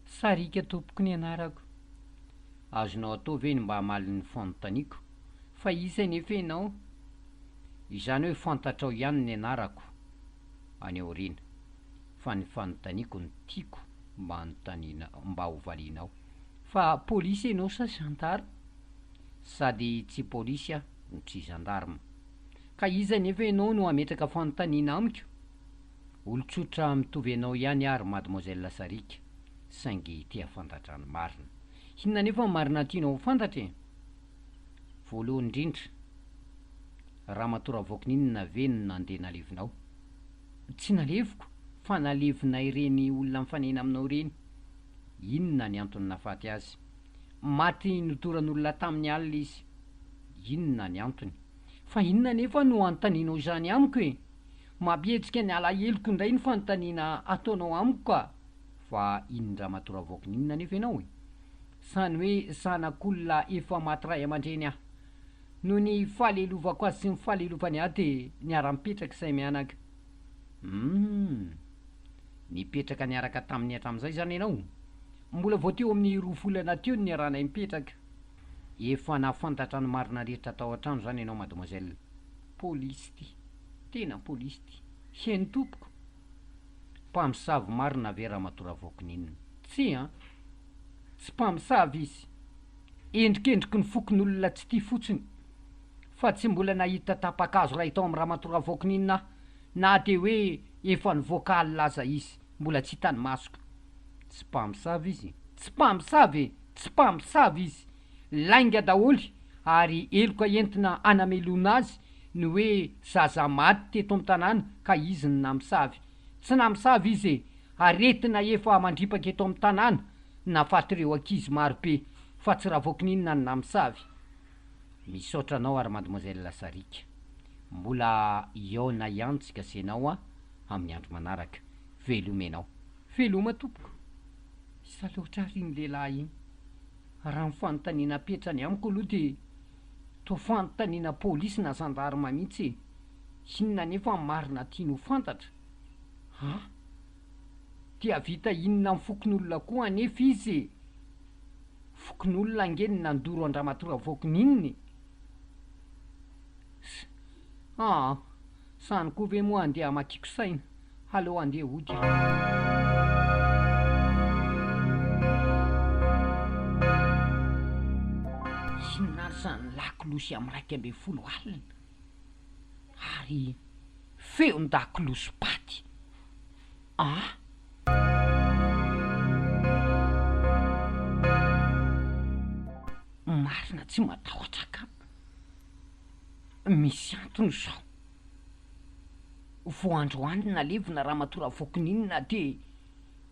Sarika tompoko ny anarako. Azonao atao ve ny mba hamaly ny fanontaniako? Fa isa nefa ianao? Izany hoe fantatrao ihany ny anarako any aoriana, fa ny fanontaniako ny tiako mba hovalianao. Fa polisy ianao sa gendarme? Sady tsy polisy aho, tsy gendarme. Ka iza nefa ianao no ametraka fanontaniana amiko? Olon-tsotra mitovy anao ihany ary mademoiselle Sarika, saingy tia fantatra ny marina. Inona nefa marina tianao fantatra? Voalohany indrindra, Ramatoa Ravaokininina ve no nandeha nalevinao? Tsy naleviko, fa nalevina ireny olona mifanena aminao reny. Inona ny antony nahafaty azy? Maty notoran'olona tamin'ny alina izy. Inona ny antony? Fa inona nefa no anontanianao izany amiko e? Mampietsika ny alaheloko indray ny fanontaniana ataonao amiko ka. Fa iny Ramatoa Ravaokininina nefa ianao e? Sany hoe zanak'olona efa maty ray aman-dreny aho. no ny falelovako azy sy ny falelovany ahy de niara-mipetraka say mianaka. Nipetraka niaraka tamin'ny hatramin'izay zany ianao. Mbola vao teo amin'ny 2 volana teo ny iarahanay mipetraka. Efa nafantatra ny marina rehetra tao an-trano zany ianao mademoiselle. Polisy ty, tena polisy ty. Heny tompoko. Mpamosavy marina ve ramatoa Ravaokininina? Tsy tsy mpamosavy izy. Endrikendriky ny fokon'olona tsy tia fotsiny. Fa tsy mbola nahita tapakazo ray tao amin'ny ramatoa Ravaokininina na de hoe efa nivoaka laza izy, mbola tsy hitany masoko. Tsy mpamosavy izy, tsy mpamosavy, tsy mpamosavy izy. Lainga daholy ary eloka entina anamelona azy ny hoe zaza maty teto amin'ny tanàna ka izy ny namosavy. Tsy namosavy izy aretina efa mandripaka eto amin'ny tanàna nafatr'ireo ankizy marobe fa tsy Ravaokininina ny namosavy. Misaotra anao ary mademoiselle Sarika. Mbola eo na iantsika senao amin'ny andro manaraka. Velomenao. Veloma tompoko. Isa loatra ary ny lehilahy iny. Raha nyfanontaniana petrany amiko aloha de to fanontaniana polisy na zandarma mihitsy. Inona nefa marina tiany ho fantatra? Dia vita inona amin'ny fokon'olona koa anefa izy. Fokon'olona angeny nandoro an-dramatoa Ravaokininina. Sany koa ve moa andeha makiko saina. Aleo andeha hody. Inona zany lakolosy amin'ny 12 alina ary feon-dakolosy-paty. Marina tsy matahotra ka. Misy antony zao. Voandroany nalevina ramatoa Ravaokininina de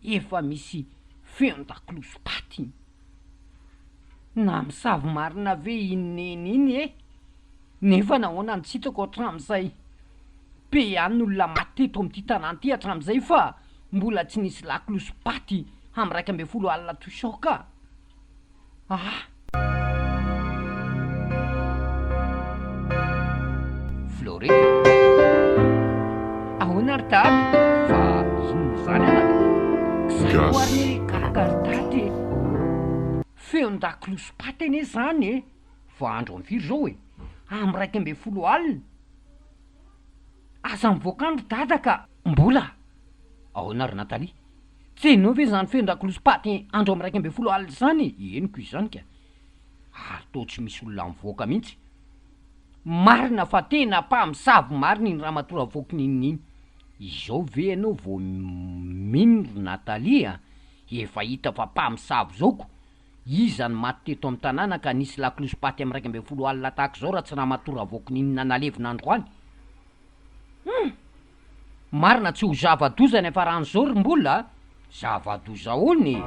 efa misy feon-dakolosy-paty. Namosavy marina ve ineny nefa nahoana ny tsitako hatramin'izay. Be ihany n'olona maty teto amin'ity tanàna ty hatramin'izay fa mbola tsy nisy lakolosy-paty amin'ny 12 alina tosao ka. Florety. Ahoana ry tady? Fa inona zany Gasy. Karakara feon-dakolosy-paty ane zany fa andro amin'ny firy zao amin'ny 12 alina. Aza mivoaka andro dada ka mbola. Ahoana ry Natalia? Tsy hainao ve zany feon-dakolosy-paty andro amin'ny 12 alina zany? Henoko izany ka. Ary to tsy misy olona mivoaka mihitsy. Marina fa tena mpamosavy marina iny ramatoa Ravaokininina iny. Izao ve ianao vao mino ry Natalia efa hita fa mpamosavy zaoko. Iza ny maty teto amin'ny tanàna ka nisy lakolosy-paty amin'ny 12 alina tahaka zao raha tsy ramatoa Ravaokininina nalevina androany. Marina tsy ho zava-doza ny afaran'izao ry mbola. Zava-doza hony.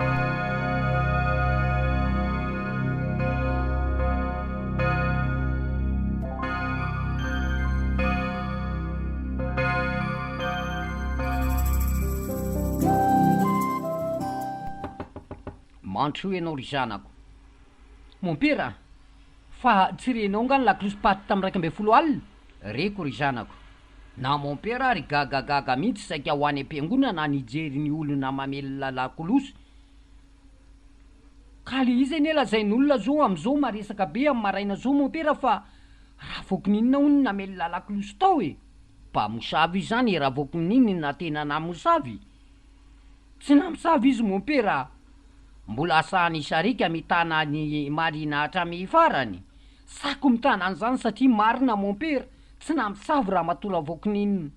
Mantro ianao ry zanako. Mon père, fa tsy renao nga ny lakolosy-paty tamin'ny 12 alina? Reko ry zanako. Na mon père ary gagagaga mihitsy saika ho any am-piangonana na nijery ny olona mamelona lakolosy. Ka le izy anie lazain'olona zao am'izao maresaka be amin'ny maraina zao mon père fa Ravaokininina hono namelona lakolosy tao Mpamosavy zany Ravaokininina tena namosavy. Tsy namosavy izy mon père. Mbola asahany Sarika mitana ny marina hatramy farany. Sako mitana an'izany satria marina mon père. Tsy namosavy ramatoa Ravaokininina.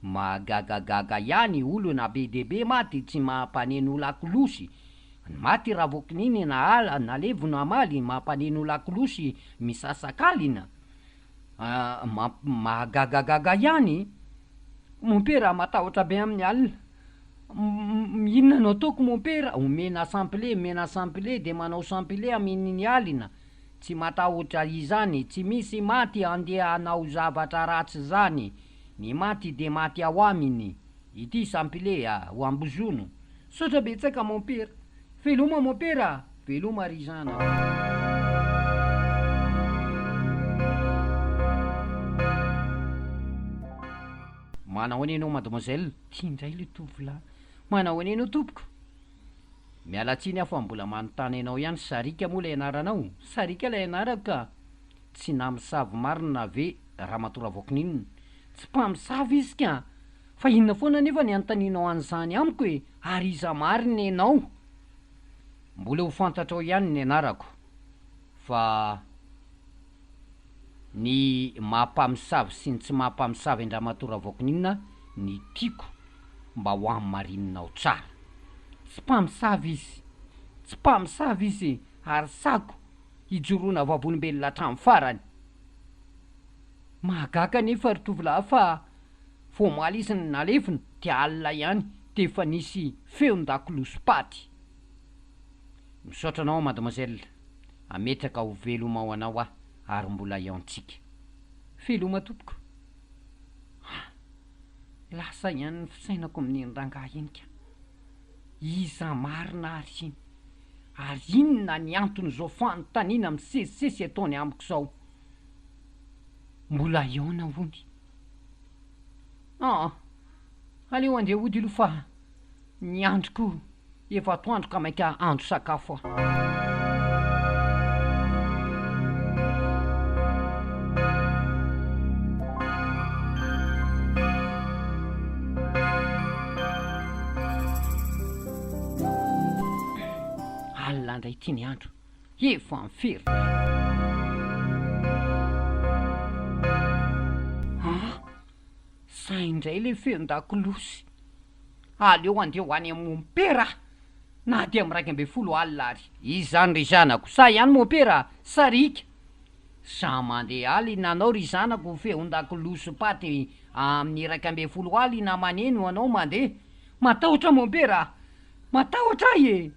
Magagagaga ihany olona be dehibe maty tsy mampaneno lakolosy. Maty Ravaokininina nalevona amaly mampaneno lakolosy misasakalina. Magagagaga ihany. Mon père matahotra be amin'ny alina. Inona no ataoko mon père? Omena sampile de manao sampile amin'iny alina. Tsy matahotra izany, tsy misy maty andeha hanao zavatra ratsy zany. Ny maty de maty ao aminy. Ity sampile ho ambozono. Saotra betsaka mon père. Veloma mon père. Veloma ry zana. manao any ianao mademoiselle? Tia indray le tovolahy. Manao any ianao tompoko? Mialatsiny aho fa mbola manontany ianao ihany, Sarika moa lay anaranao? Sarika lay anarako ka tsy namosavy marina ve Ramatoa Ravaokininina? Tsy mpamosavy izy ka, fa inona foana nefa ny anontanianao an'izany amiko e, ary iza marina ianao? Mbola ho fantatrao ihany ny anarako, fa ny mahampamosavy sy ny tsy mahampamosavy Andramatoa Ravaokininina ny tiako mba ho am'marinonao tsara. Tsy mpamosavy izy, tsy mpamosavy izy, ary sako hijoroana vavolombelona hatramin'ny farany. Mahagaga nefa ry tovolahy fa fômaly izy ny nalefiny, tia alina ihany, de fa nisy feon-dakolosim-paty. Misaotra anao mademoiselle, ametraka ho velomao anao ah, ary mbola iaontsika. Veloma tompoko. Lasa ihany ny fisainako amin'ny rangahy iny ka. Iza marina ary inona ny antony zao fanontaniana misesisesy ataony amiko zao? Mbola iaona hony. Aleo andeha hody ilo fa ny androko efa atoandro ka mainka andro sakafo ah. Alina ndray ity ny andro, efa mifery. Saindray le feon-dakolosy. Aleo andeha ho any Mompera, na dia am'raika amby folo alina ary. Izany ry zanako, sa ihany Mompera, Sarika. Sa mandeha alina anao ry zanako, feon-dakolosy-paty amin'ny raika amby folo alina maneno anao mandeha. Matahotra Mompera, matahotra e.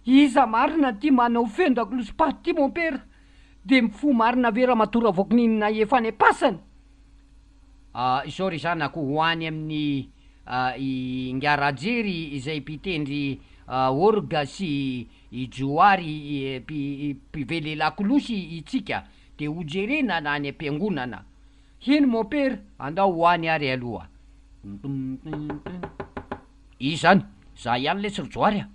Iza marina ty manao feon-dakolosy-paty ty Mompera, de mifo marina ve Ramatoa Ravaokininina efa any am-pasany? Izao ry zanako, ho any amin'ny ingarajery izay mpitendry orga sy ijoary mpively lakolosy itsika, de ho jerena na any am-piangonana. Iny Mompera, andao ho any ary aloha. Izany, za ihany le sirijoary a.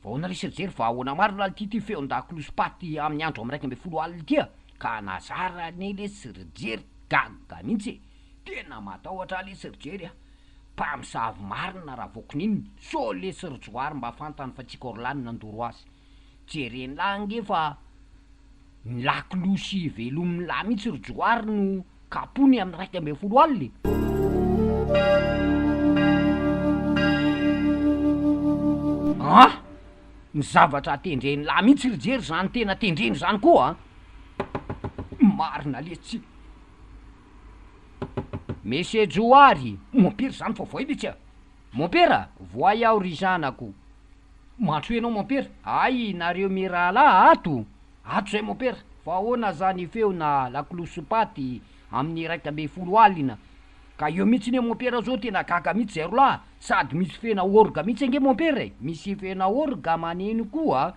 Vahoana le sirijery fa ahoana marina ty feon-dakolosy-paty amin'ny andro am'raika amby folo alina tia, ka nazara ne le sirijery gaga mihitsy, tena matahotra le sirijery a. Mpamosavy marina Ravaokininina, so le sirijoary mba fantany fa tsika orlany nandoro azy. Jereny lange fa ny lakolosy velomilay mihitsy rijoary no kapony amin'ny raika amby folo alina. Ny zavatra tendreny lahy mihitsy rijery zany tena tendreny zany koa. Marina le tsy. Monsieur Joary, Mompera zany fa voay mihitsy a. Mompera, voay aho ry zanako. Matso ianao Mompera? Ay, nareo mirahalahy ato. Ato zay Mompera, fa ahoana zany feona lakolosy-paty amin'ny raika amby folo alina. Ka eo mihitsy ne Mompera zao tena gaga mihitsy zay rolahy, sady misy fena orga mihitsy ange Mompera e. Misy fena orga maneno koa.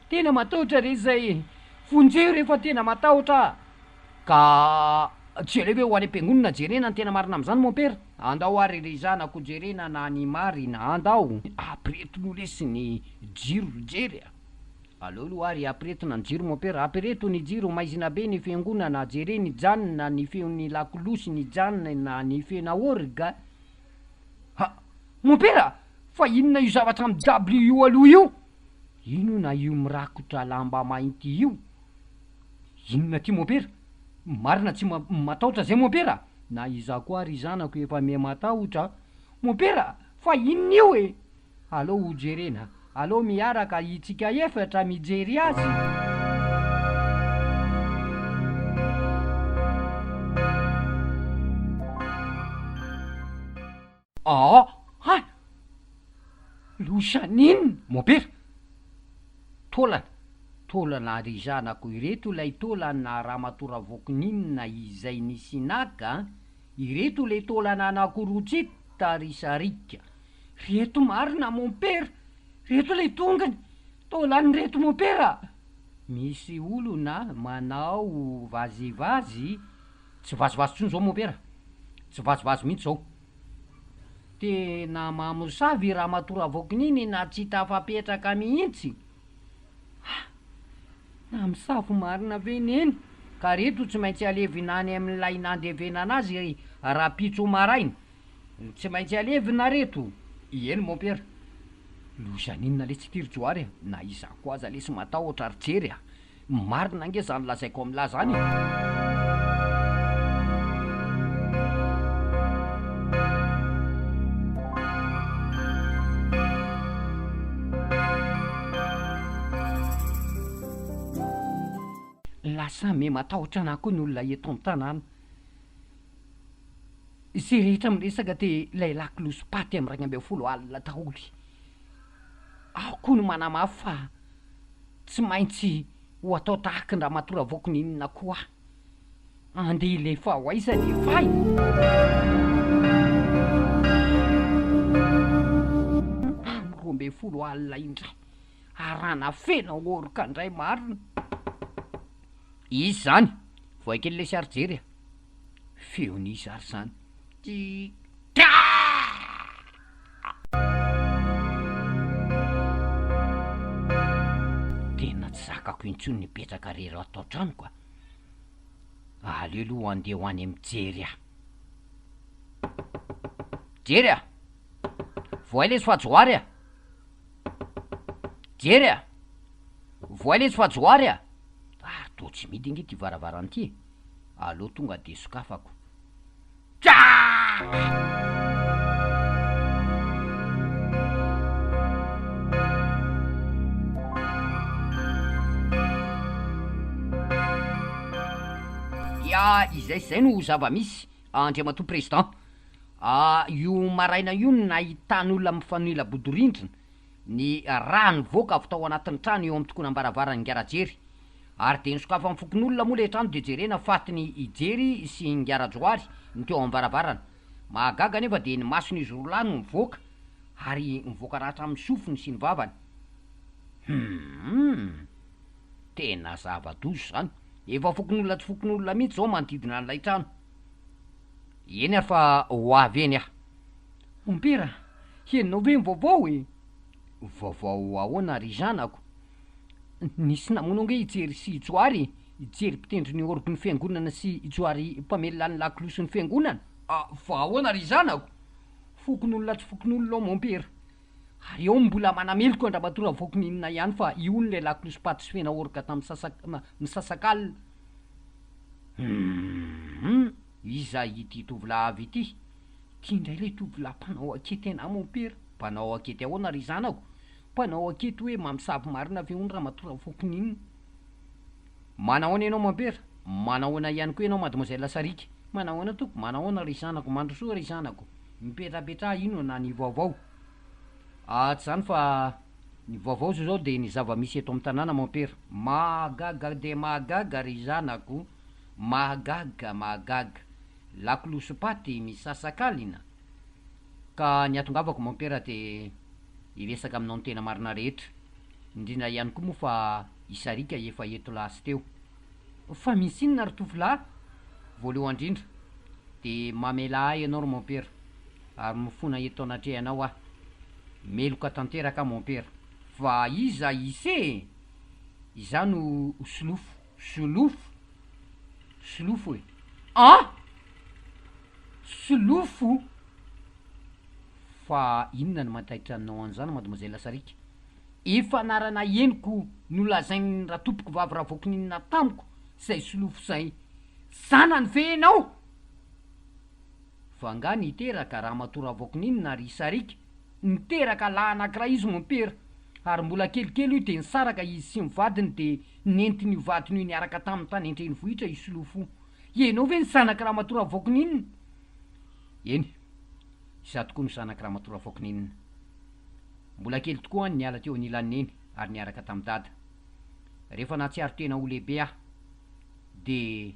Tena matahotra re zay. Fonjeo rehefa tena matahotra. Ka tsy aleo hoe ho any am-piangonana jerena ny tena marina am'izany Mompera. Andao ary ry zanako jerena na ny marina, andao. Apiretino lesy ny jiro jery a. Aleo aloha ary apiretina ny jiro Mompera, apireto ny jiro maizina be ny fiangonana, jere ny janona ny feon'ny lakolosy, ny janona na ny feona orga. Mompera, fa inona io zavatra midably io aloha io? Ino na io mirakotra lamba mainty io? Inona ty Mompera? Marina tsy matahotra zay Mompera? Na iza koa ry zanako efa me matahotra. Mompera, fa inona io e? Allo ho jerena, allo miaraka itsika efatra mijery azy. Losan'inona Mompera? Taolana ry zanako ireto lay taolana Ramatoa Ravaokininina izay nisinaka, ireto lay taolana anakorotsita ry Sarika. Reto marina Mompera, reto lay tongany, taolany reto Mompera. Misy olona manao vazivazy tsy vazovazo tsony zao mopera, tsy vazovazo mihitsy zao. Tena mamosavy raha matora Ravaokinina na tsy tafapetraka mihitsy. Na misafo marina ve neny, ka reto tsy maintsy alevina any amin'ilay nandevena anazy raha pitso maraina, tsy maintsy alevina reto. Eny mopera, lozaninona le tsy tiry-joary na iza koa aza le sy matahotra ary jery marina nge zany lazaiko amilà zany. Lasa me matahotra anahy koa ny olona eto amin'ny tanàna. Zay rehetra miresaka de lay LAKOLOSIM-PATY amin'ny 12 alina taholy. Aho koa no manamafy fa tsy maintsy ho atao tahaka ny raha matora Ravaokininina koa. Andeha lefa ho aiza lefay. 12 alina indray arana fena oroka indray marina. Izy zany voa kely le sarjery feon'izy ary zany tena tsy zakako intsony nipetraka rero atao tranoko. Aleo aloha andeha ho any amin'ny jery jery voa ilay sy fajoary jery voa ilay sy fajoary to tsy midy nge ty varavarany ty. Allo tonga de sokafako. Ya izay no zava-misy Andriamatoa président. Io maraina io nahitan'olona mifanila bodorindrina ny rano voaka avy tao anatin'ny trano eo amin'ny tokona ambaravarany ngarajery. Ary de nisokafa amin'ny fokon'olona moa le trano de jerena fatiny ijery sy ngarajoary ny teo ambaravarana. Mahagaga nefa de ny mason'izy roa no mivoaka ary mivoaka ratra amin'ny sofiny sy ny vavany. Tena zava-dozo zany. Efa fokon'olona tsy fokon'olona mihitsy zao manodidina an'ilay trano. Eny ary fa ho avy eny Mompera, henonao ve ny vaovao Vaovao ahoana ry zanako? Nisy namonao nge ijery sy ijoary, ijery mpitendry ny orgo ny fiangonana sy ijoary mpamelona ny lakolosy ny fiangonana? Fa ahoana ry zanako? Fokon'olona tsy fokon'olona Mompera. Ary eo mbola manameloko Andriamatoa Ravaokininina ihany fa io ny le LAKOLOSIM-PATY sy fena orga tamin'ny sasakalina. Iza ity tovolahy ity? Ty indray le tovolahy mpanao akety ana Mompera. Mpanao akety ahoana ry zanako? Mpanao akety hoe mamosavy marina ve hono Andriamatoa Ravaokininina? Manahoana ianao Mompera? Manahoana ihany koa ianao mademoiselle Sarika? Manahoana toko? Manahoana ry zanako? Mandrosoa ry zanako? Mipetrapetra ino na ny vaovao? Tsy zany fa ny vaovao zao de ny zava-misy eto amin'ny tanàna Mompera. Mahagaga de mahagaga ry zanako. Mahagaga. LAKOLOSIM-PATY misasakalina. Ka ny atongavako Mompera de iresaka aminao ny tena marina rehetra. Indrindra ihany koa moa fa isarika efa eto lasy teo. Fa misy inona ry tovolahy? Voalohany indrindra de mamela ahy ianao ry Mompera ary mifona eto anatrehanao meloka tanteraka Mompera. Fa iza ise? Iza no solofo solofo? Fa inona no mataitra anao an'izany mademoiselle Sarika? Efa anarana henoko nolazainy ratopoko vavy Ravaokininina tamiko zay solofo zay. Zanany ve enao? Fa nga niteraka Ramatoa Ravaokininina ry Sarika. Niteraka lahy anankiray izy Mompera. Ary mbola kelikely io de nisaraka izy sy mivadiny de nentiny vadiny io niaraka tamin'ny tany entreny vohitra i solofo. Ianao ve ny zanaky Ramatoa Ravaokininina? Eny, izaho tokoa ny zanaky Ramatoa Ravaokininina. Mbola kely tokoa any niala teo anilan'ny neny ary niaraka tamin'ny dada. Rehefa nahatsiaro tena ho lehibe de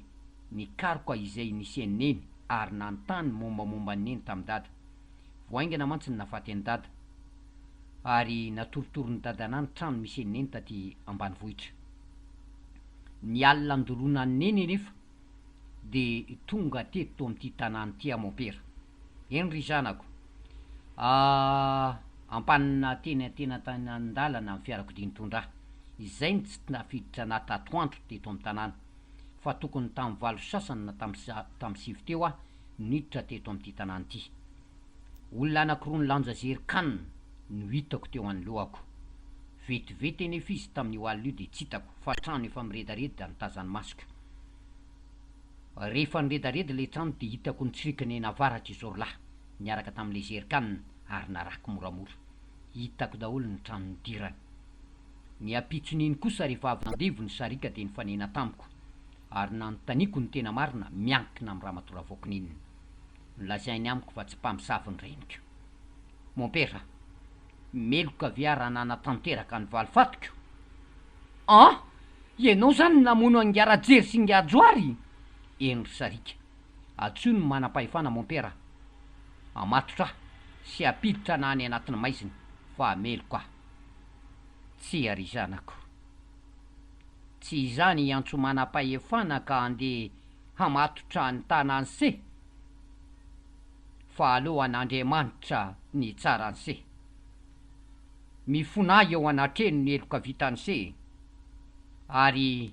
nikaroka izay nisy ny neny ary nanontany mombamomba ny neny tamin'ny dada. Voaingana mantsy ny nafaty any dada ary natorotoro ny dadanà ny trano misy ny neny taty ambanivohitra. Ny alina ndoroana ny neny nefa de tonga teto amin'ity tanàny ty mompera. Eny ry zanako, ampanina tena tany an-dalana amin'ny fiarakodia nitondra. Izay ny tsy nafiditra natato andro teto amin'ny tanàna, fa tokony tamin'ny valo sasany na tamin'ny sivy teo niditra teto amin'ity tanàny ty. Olona anankiroa ny lanja zerikanina no hitako teo anoloako. Vetivety eny efa izy tamin'io alina io de tsy hitako, fa trano efa miredareda ny tazany masoko. Rehefa niredareda le trano de hitako ny tsirikiny eny avaratra izy orolahy niaraka tamin'le zerikanina ary narako moramora. Hitako daholo ny trano nidirany. Ny apitson'iny kosa rehefa avy nandevo ny sarika de nifanena tamiko, ary nanontaniako ny tena marina miankina amin'ny ramatoa Ravaokininina. Nolazainy amiko fa tsy mpamosavy ny reniko. Mon père, meloka viara nanatanteraka ny valifatiko. Ianao zany namono angara-jery sy ngiajoary? Eny ry sarika. Atso ny manam-pahefana mon père. Amatotra sy apiditra na any anatin'ny maiziny, fa meloka. Tsy ary zanako. Tsy izany antso manam-pahefana ka andeha hamatotra ny tanany se, fa alohan'Andriamanitra ny tsarany se. Mifonay eo anatreno ny eloka vitany se, ary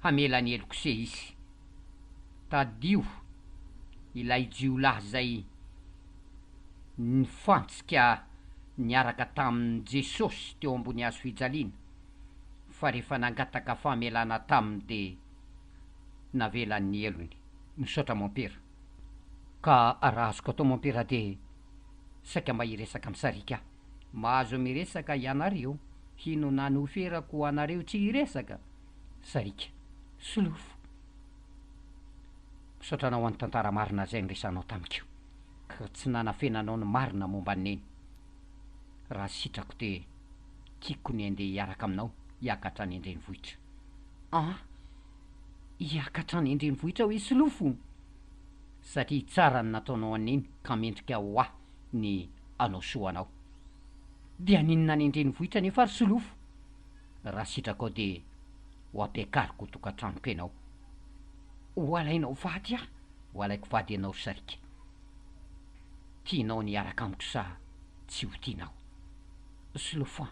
hamela ny eloko se izy. Tadio ilay jiolahy zay nifantsika niaraka tamin'ny Jesosy teo ambony hazo fijaliana, fa rehefa nangataka famelana taminy de navelan'ny elony. Misaotra mon père. Ka raha azoko atao mon père de saika mba hiresaka amin'ny sarika. Mahazo miresaka ianareo, hino nanoferako anareo tsy hiresaka. Sarika, solofo. Misaotra anao any tantara marina zay niresanao tamiko, ka tsy nanafenanao ny marina momba neny. Raha sitrako de tiako ny andeha hiaraka aminao hiakatra any Endrenivohitra. Hiakatra any Endrenivohitra hoe solofo? Satria tsara ny nataonao aneny ka mendrika ho ny anao soanao. De aninona any Endrenivohitra nefa ry solofo? Raha sitrako de ho ampiakariko tokantranoko ianao. Ho alainao vady ho alaiko vady ianao sarika. Tianao niaraka amiko sa tsy ho tianao? Solofo,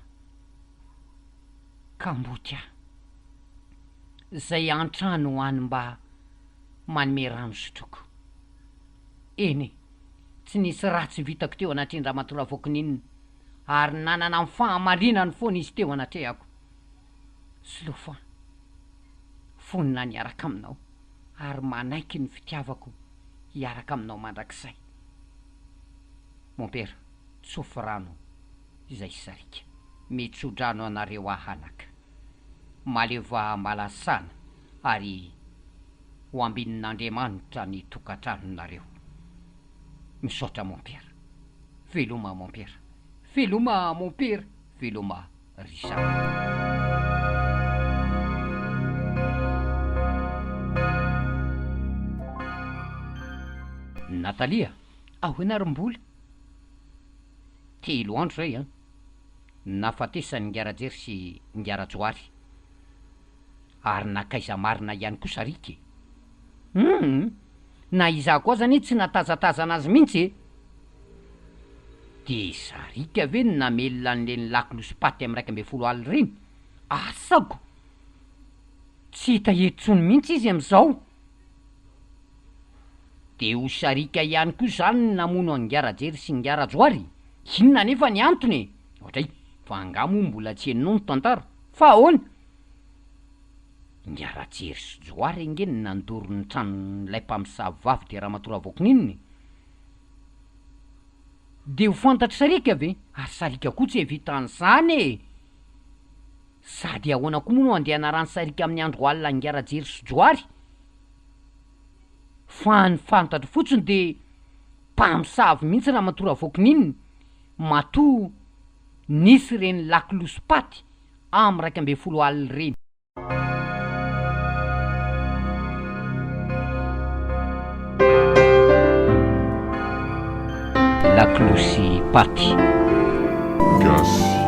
ka mboty zay antrano any mba manome rano sotroko. Eny, tsy nisy ratsy vitako teo anatreny ramatoa Ravaokininina, ary nanana amin'ny fahamarinany foana izy teo anatrehako. Solofo, fonina niaraka aminao, ary manaiky ny fitiavako hiaraka aminao mandrakizay. Mon père, tsofo rano izay sarika. Mitsodrano anareo ahanaka. Maleva malasana ary ho ambinin'Andriamanitra ny tokantranonareo. Misaotra mon père. Veloma mon père. Veloma mon père. Veloma risa. Natalia, ahoanarym-bola? Telo andro zay nafatesany ngiarajery sy ngiarajoary, ary nakaiza marina ihany koa sarika. Na iza koa zany tsy natazatazana azy mihitsy. De sarika ve ny namelona an'ireny LAKOLOSIM-PATY amin'ny 12 alina reny? Asako tsy hita etsony mihitsy izy am'izao. De ho sarika ihany koa zany namono angiarajery sy ngiarajoary. Inona nefa ny antony? Ohatray, fa angamo mbola tsy henonao ny tantara. Fa ahoana? Ngiarajery sy joary angeny nandoro ny tranon'ilay mpamosavy vavy de ramatoa Ravaokininina. De ho fantatry sarika ve? Ary sarika koa tsy evitan'izany. Sady ahoana koa moa no andehanarany sarika amin'ny andro alina ngiarajery sy joary? Fa ny fantatry fotsiny de mpamosavy mihitsy ramatoa Ravaokininina. Matoa nisy reny LAKOLOSIM-PATY amin'ny 12 alina reny. LAKOLOSIM-PATY. Gasy.